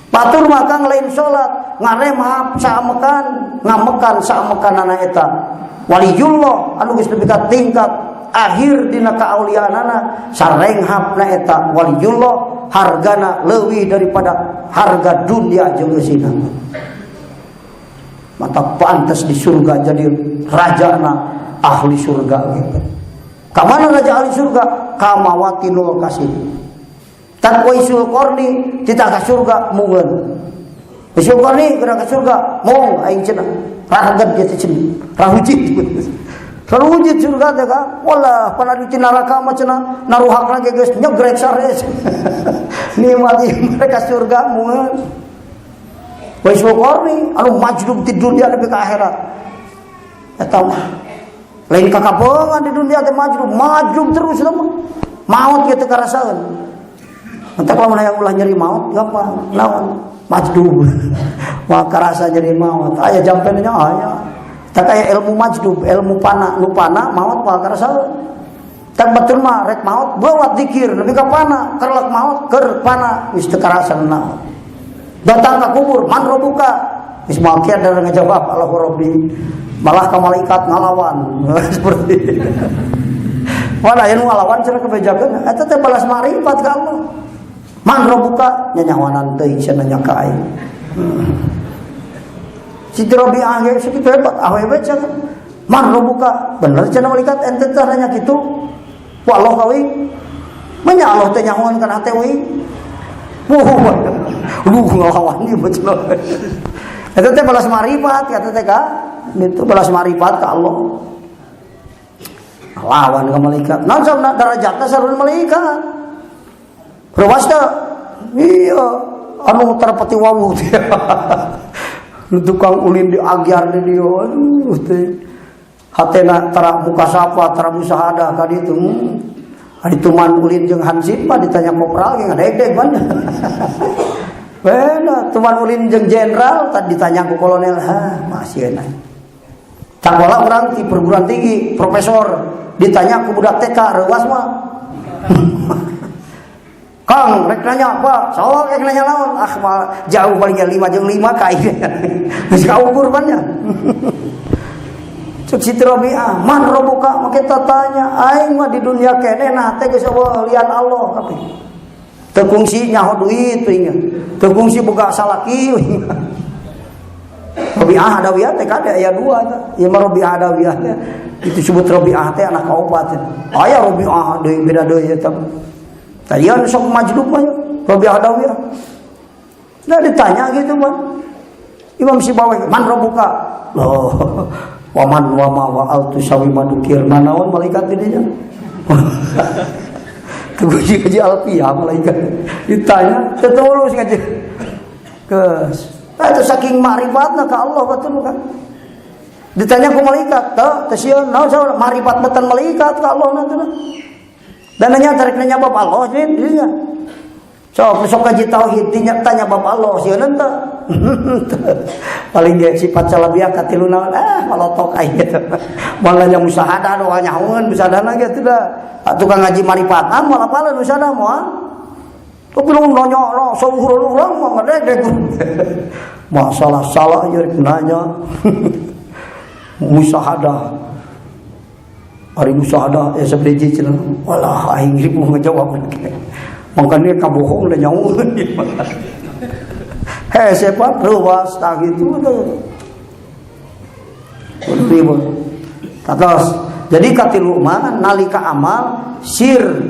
Speaker 1: batur mah kang lain salat ngaremhap saamekan ngamekan saamekanana eta waliyullah anu geus nepi ka tingkat akhir dina kaauliaanana sarenghapna eta waliyullah hargana leuwih daripada harga dunia jeung eusina mata pantes di surga jadi rajana ahli surga gitu. Kamana raja ahli surga kamawati nul kasih tan waisul qarni tita ka surga munggeun waisul qarni kana ka surga mung aing cenah rahaget dia teh cenah rahujit rahujit surga teh ka walah panadu ti neraka mah cenah naruhakna ge geus nyegrek sares nikmati mereka surga munggeun waisul qarni anu majdub ti dunya nepi ka akhirat eta mah lain kakapongan di dunia teh majrub terus mah maut kitu karasaeun entek lamun aya ulah nyeri maut gampang naon majdub mah karasa nyeri maut aya jampena nya aya tak aya ilmu majdub ilmu pana nu pana maut moal karasaeun tak batur mah rek maut beuat zikir nepi ka pana kerlek maut keur pana geus teu karasan naon datang ka kubur man robuka geus moal kieu da ngajawab Allahu Rabbi malah ka malaikat ngalawan seperti itu. Mana yang ngalawan cenah kebejakeun eta teh balas makrifat ka Allah. Man robuka nyanyawanan teuing cenah nya ka aing. Siti Rabi'ah ge sakitu hebat awewe cenah. Man robuka bener cenah malaikat ente teh nanya kitu. Ku Allah ka we. Manya Allah teh nyahoan kana hate we. Lu ngalawan ieu cenah. Eta teh balas makrifat kata teh ka itu balas marifat ke Allah lawan ka malaikat. Naon sabna darajatna sareng malaikat. Ruwas teh iya anu terpeti wawu teh. Tukang ulin di agyar di dieu aduh teh. Hatena tara muka sapa tara musahada ka ditu. Ari tuman ulin jeung hansip mah ditanya kopral ge ngadeg-deg banyak. Beda tuman ulin jeung jenderal tadi ditanya ku kolonel, masih enak. Canggola urang di perguruan tinggi, profesor ditanya ku budak TK reuas mah. Kang rek nanya apa? Sok rek nanya naon? Mah jauh paling 5 jeung 5 ka ieu. Geus kaukur banyak. Cuk Siti Robiah, man robuka make tanya, aing mah di dunia keneh nah teh geus lian Allah kabeh. Teu kungsi nyaho duit teuing. Teu kungsi boga salaki. Robiah Adawiyah teh kada aya 2 tah. Ieu mah Robiah Adawiyah teh disebut Robiah teh anak kaopat. Aya Robiah deui beda deui eta. Tadian sok majdub mah Robiah Adawiyah. Nah ditanya gitu mah. Imam Sibawi, man robuka? Loh. Waman wama wa altu sawi madukir manaon malaikat didinya. Kebuji alfiah malaikat ditanya terus ngaji. Geus. Eta saking ma'rifatna ka Allah betul kan. Ditanya ku malaikat, teh sieun naon saha ma'rifat batan malaikat ka Allah nanti. Dan nanya tarik nanya bab Allah dinya. Sok kaji tauhid tanya bab Allah sieun teh. Paling dia sifat salabiah katilu naon malotok aya gitu. Moal nya musahadah doa nyahoeun musahadah ge teh da. Tukang ngaji marifat moal apaleun musahadah moal. Tapi lu nanya sauhurun urang mah ngadeg. Masalah-salah aja nanya. Musahadah. Ari musahadah seperti cenah. Walah aing mau ngejawab. Makanya kabohong dan nyahoeun. Sepat ruas tak gitu tuh. Ribut. Terus jadi katilu mah nalika amal sir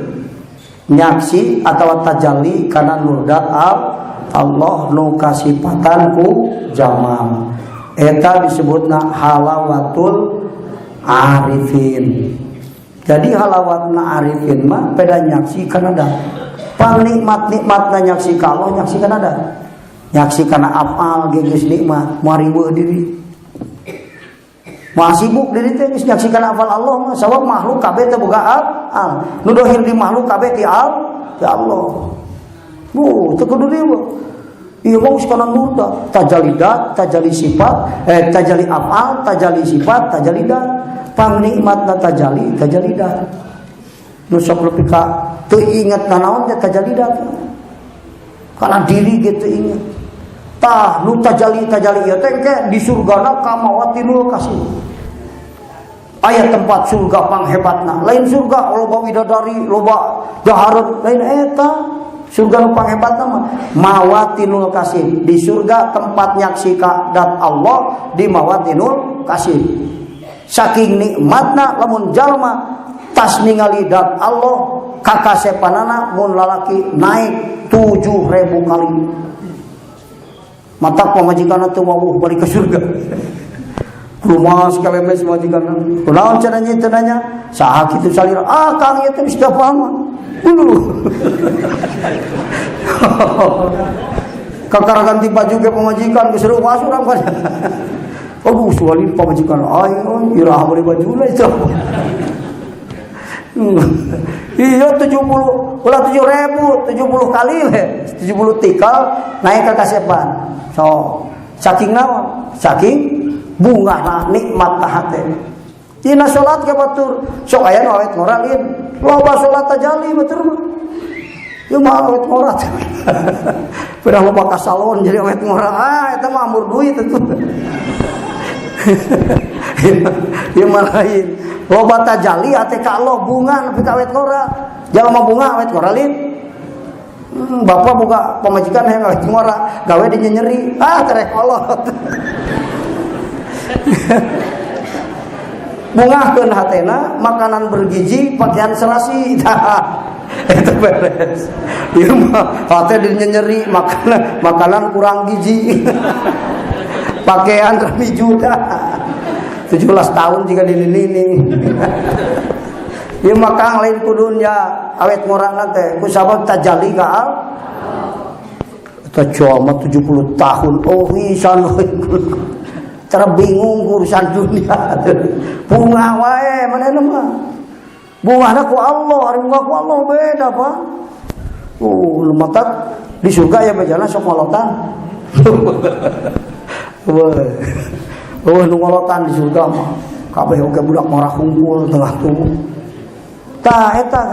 Speaker 1: nyaksi atau tajalli kana nurdat Allah nu kasipatan ku jamal. Eta disebutna halawatul arifin. Jadi halawatna arifin mah beda nyaksi kana da. Panikmat-nikmatna nyaksi ka Allah nyaksi kana da. Nyaksi kana afal geus nikmat mariweuh diri. Moal sibuk diri teh geus nyaksi kana afal Allah mah sabab makhluk kabeh teh boga afal. Nu dohir di makhluk kabeh ti Allah. Teu kudu dieu. Ieu mah geus kana murda, tajalli dat, tajalli sifat, tajalli afal, tajalli sifat, tajalli dat. Pangnikmatna tajalli dat. Nu sok leuwih ka teu inget nanaon teh tajalli dat. Karena diri gitu ingat. Tah nu tajalli ieu teh di surgana kamawatinul kasih. Aya tempat surga panghebatna. Lain surga loba widadari, loba jahareun, lain eta. Surga nu panghebatna mah mawatinul kasih. Di surga tempat nyaksi ka dat Allah di mawatinul kasih. Saking nikmatna lamun jalma tas ningali dat Allah kakasepanana mun lalaki naik 7.000 kali. Mata pamajikanna teu wawuh balik ke surga. Lumas kalemes majikanna. Kunaon cenanya teu nanya? Saha kitu salira? Kang ieu teh geus paham. Kakaragan ti baju ge pamajikan geus reuwas urang kan. Aduh suali pamajikan ayo iraha bari bajuna itu. Iya 70 ulah 7.000 70 kali we 70 tikal naik ke kasepan. So saking naon? Saking bunga nikmat tah hate. Dina salat ke batur sok aya nu awet ngora lieu. Loba salat tajalli batur mah. Ieu mah awet ngora. Pernah loba ka salon jadi awet ngora. Eta mah amur duit tentu. Ieu mah lain. Loba tajalli ate ka Allah bunga nepi ka awet ngora. Jalma bunga awet ngora lieu. Bapak boga pamajikan hayang awet ngora, gawe di nyeri. Terek kolot. Bungahkeun hatena makanan bergizi, pakaian serasi. Itu beres. Ieu mah hate di nyeri, makanan kurang gizi. Pakaian 3 juta. 17 tahun jika dililining. Ieu maka lain ku dunya awet ngorana teh ku sabab tajalli ka al. Eta cuma 70 tahun wisan cara bingung urusan dunia. Bunga wae manehna mah. Bungana ku Allah, ari bunga ku Allah beda, Pak. Lumatak di surga ya bejana sok ngolotan. Nu ngolotan di surga mah. Kabeh oge budak marah hungkul tengah tubuh. Tah eta.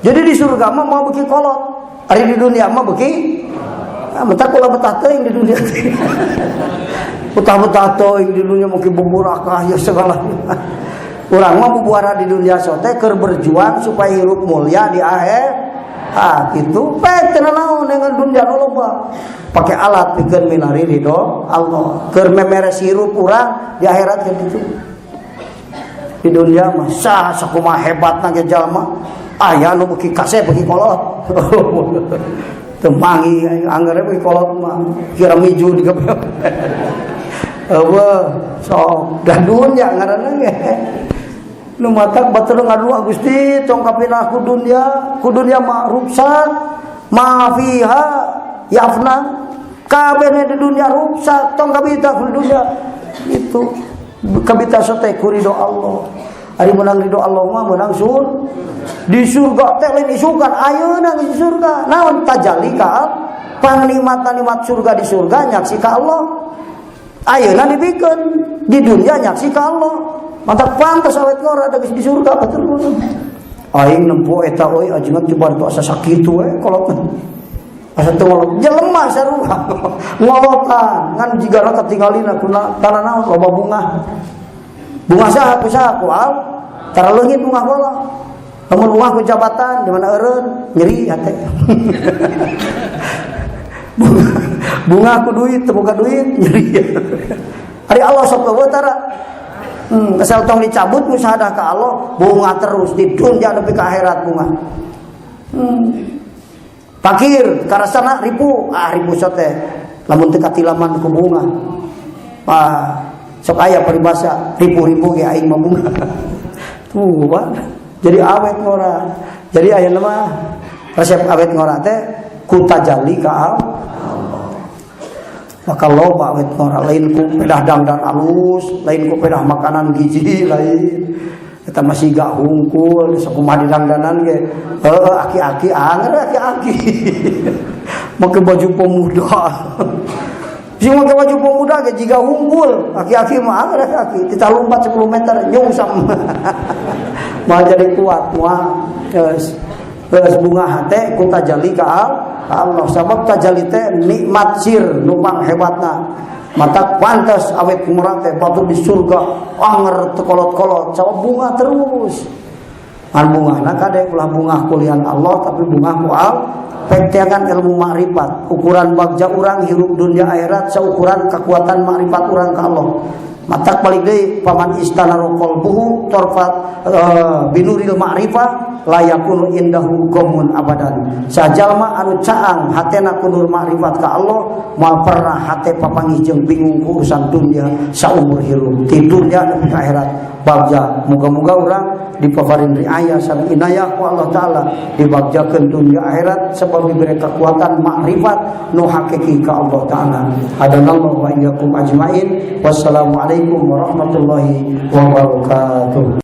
Speaker 1: Jadi di surga mah mau beki kolot. Ari di dunia mah beki. Mentak kula betah teuing di dunia. Betah-betah teuing di dunia mungkin buburakah ya segala. Urang mah bubuara di dunia sote keur berjuang supaya hirup mulia di akhir. Gitu pek teu naon dengan dunia loba. Pakai alat pikeun minari ridho Allah. Keur memeres hirup urang di akhirat kitu. Di dunia mah sakumaha hebatna ge jalma aya nu beuki kase beuki kolot teu mangi anggeure beuki kolot mah kira miju di gebeu eueuh sok da dunya ngaranna ge nu matak batur ngadua Gusti tong kapina ku dunya mah ruksak ma fiha yafna kabeh di dunya ruksak tong kabita ku dunya itu kabita sote ku ridho Allah. Ari menang ridho Allah mah menang di surga teh lain isukan ayeuna di surga. Naon tajalli ka pangnikmat-nikmat surga di surga nyaksi ka Allah. Ayeuna dibikeun di dunia nyaksi ka Allah. Mantap pantas awet ngora da di surga betul. Aing nempo eta euy ajengan coba teu asa sakitu we kolot. Asa teu ngolot jelema sarua ngolotan ngan jigana katinggalina kuna tanah naon loba bunga. Bunga saha ku al tara leungit bunga bola. Lamun bunga ku jabatan di mana eureun nyeri hate. Bunga ku duit teu boga duit nyeri. Ari Allah sok eueuh tara. Asal tong dicabut musyahadah ka Allah bunga terus di dunya nepi ka akhirat bunga. Fakir karasana ribu sote lamun teu katilaman ku bunga. Sok aya peribahasa ribu-ribu ge aing mah bunga. Tuh, Pak. Jadi awet ngora. Jadi aya mah resep awet ngora teh ku tajalli ka Allah. Maka loba awet ngora lain ku pedah dangdang alus, lain ku pedah makanan gizi lain. Kita masih gak hungkul, sakumaha didangdanan ge. Aki-aki anger aki-aki. Make baju pemuda. Sing make baju pemuda ge jiga hungkul, aki-aki mah anger aki-aki. Kita lompat 10 meter nyungsam. Mah jadi kuat mah. Geus bunga hate ku tajalli ka Allah. Sabab tajalli teh nikmat sir numpang hebatna. Mata pantas awet murah teh batur di surga anger teu kolot-kolot sabab bunga terus. An bungana kade ulah bunga kulian Allah tapi bunga mual penteangan ilmu makrifat. Ukuran bagja urang hirup dunia akhirat saukuran kekuatan makrifat urang ka Allah. Mata balik deui paman istana qalbuhu torfat binuril ma'rifah layakun indahu gomun abadan. Sajalma anu caang hatena kunur makrifat ka Allah moal pernah hate papanggih jeung bingung ku urusan dunia saumur hirup ti dunya nepi ka akhirat. Bagja muga-muga urang dipaparin riayah sareng inayah ku Allah taala dibagjakeun dunia akhirat sebab diberi kekuatan makrifat nu hakiki ka Allah taala. Hadanallahu wa iyyakum ajmain. Wassalamualaikum warahmatullahi wabarakatuh.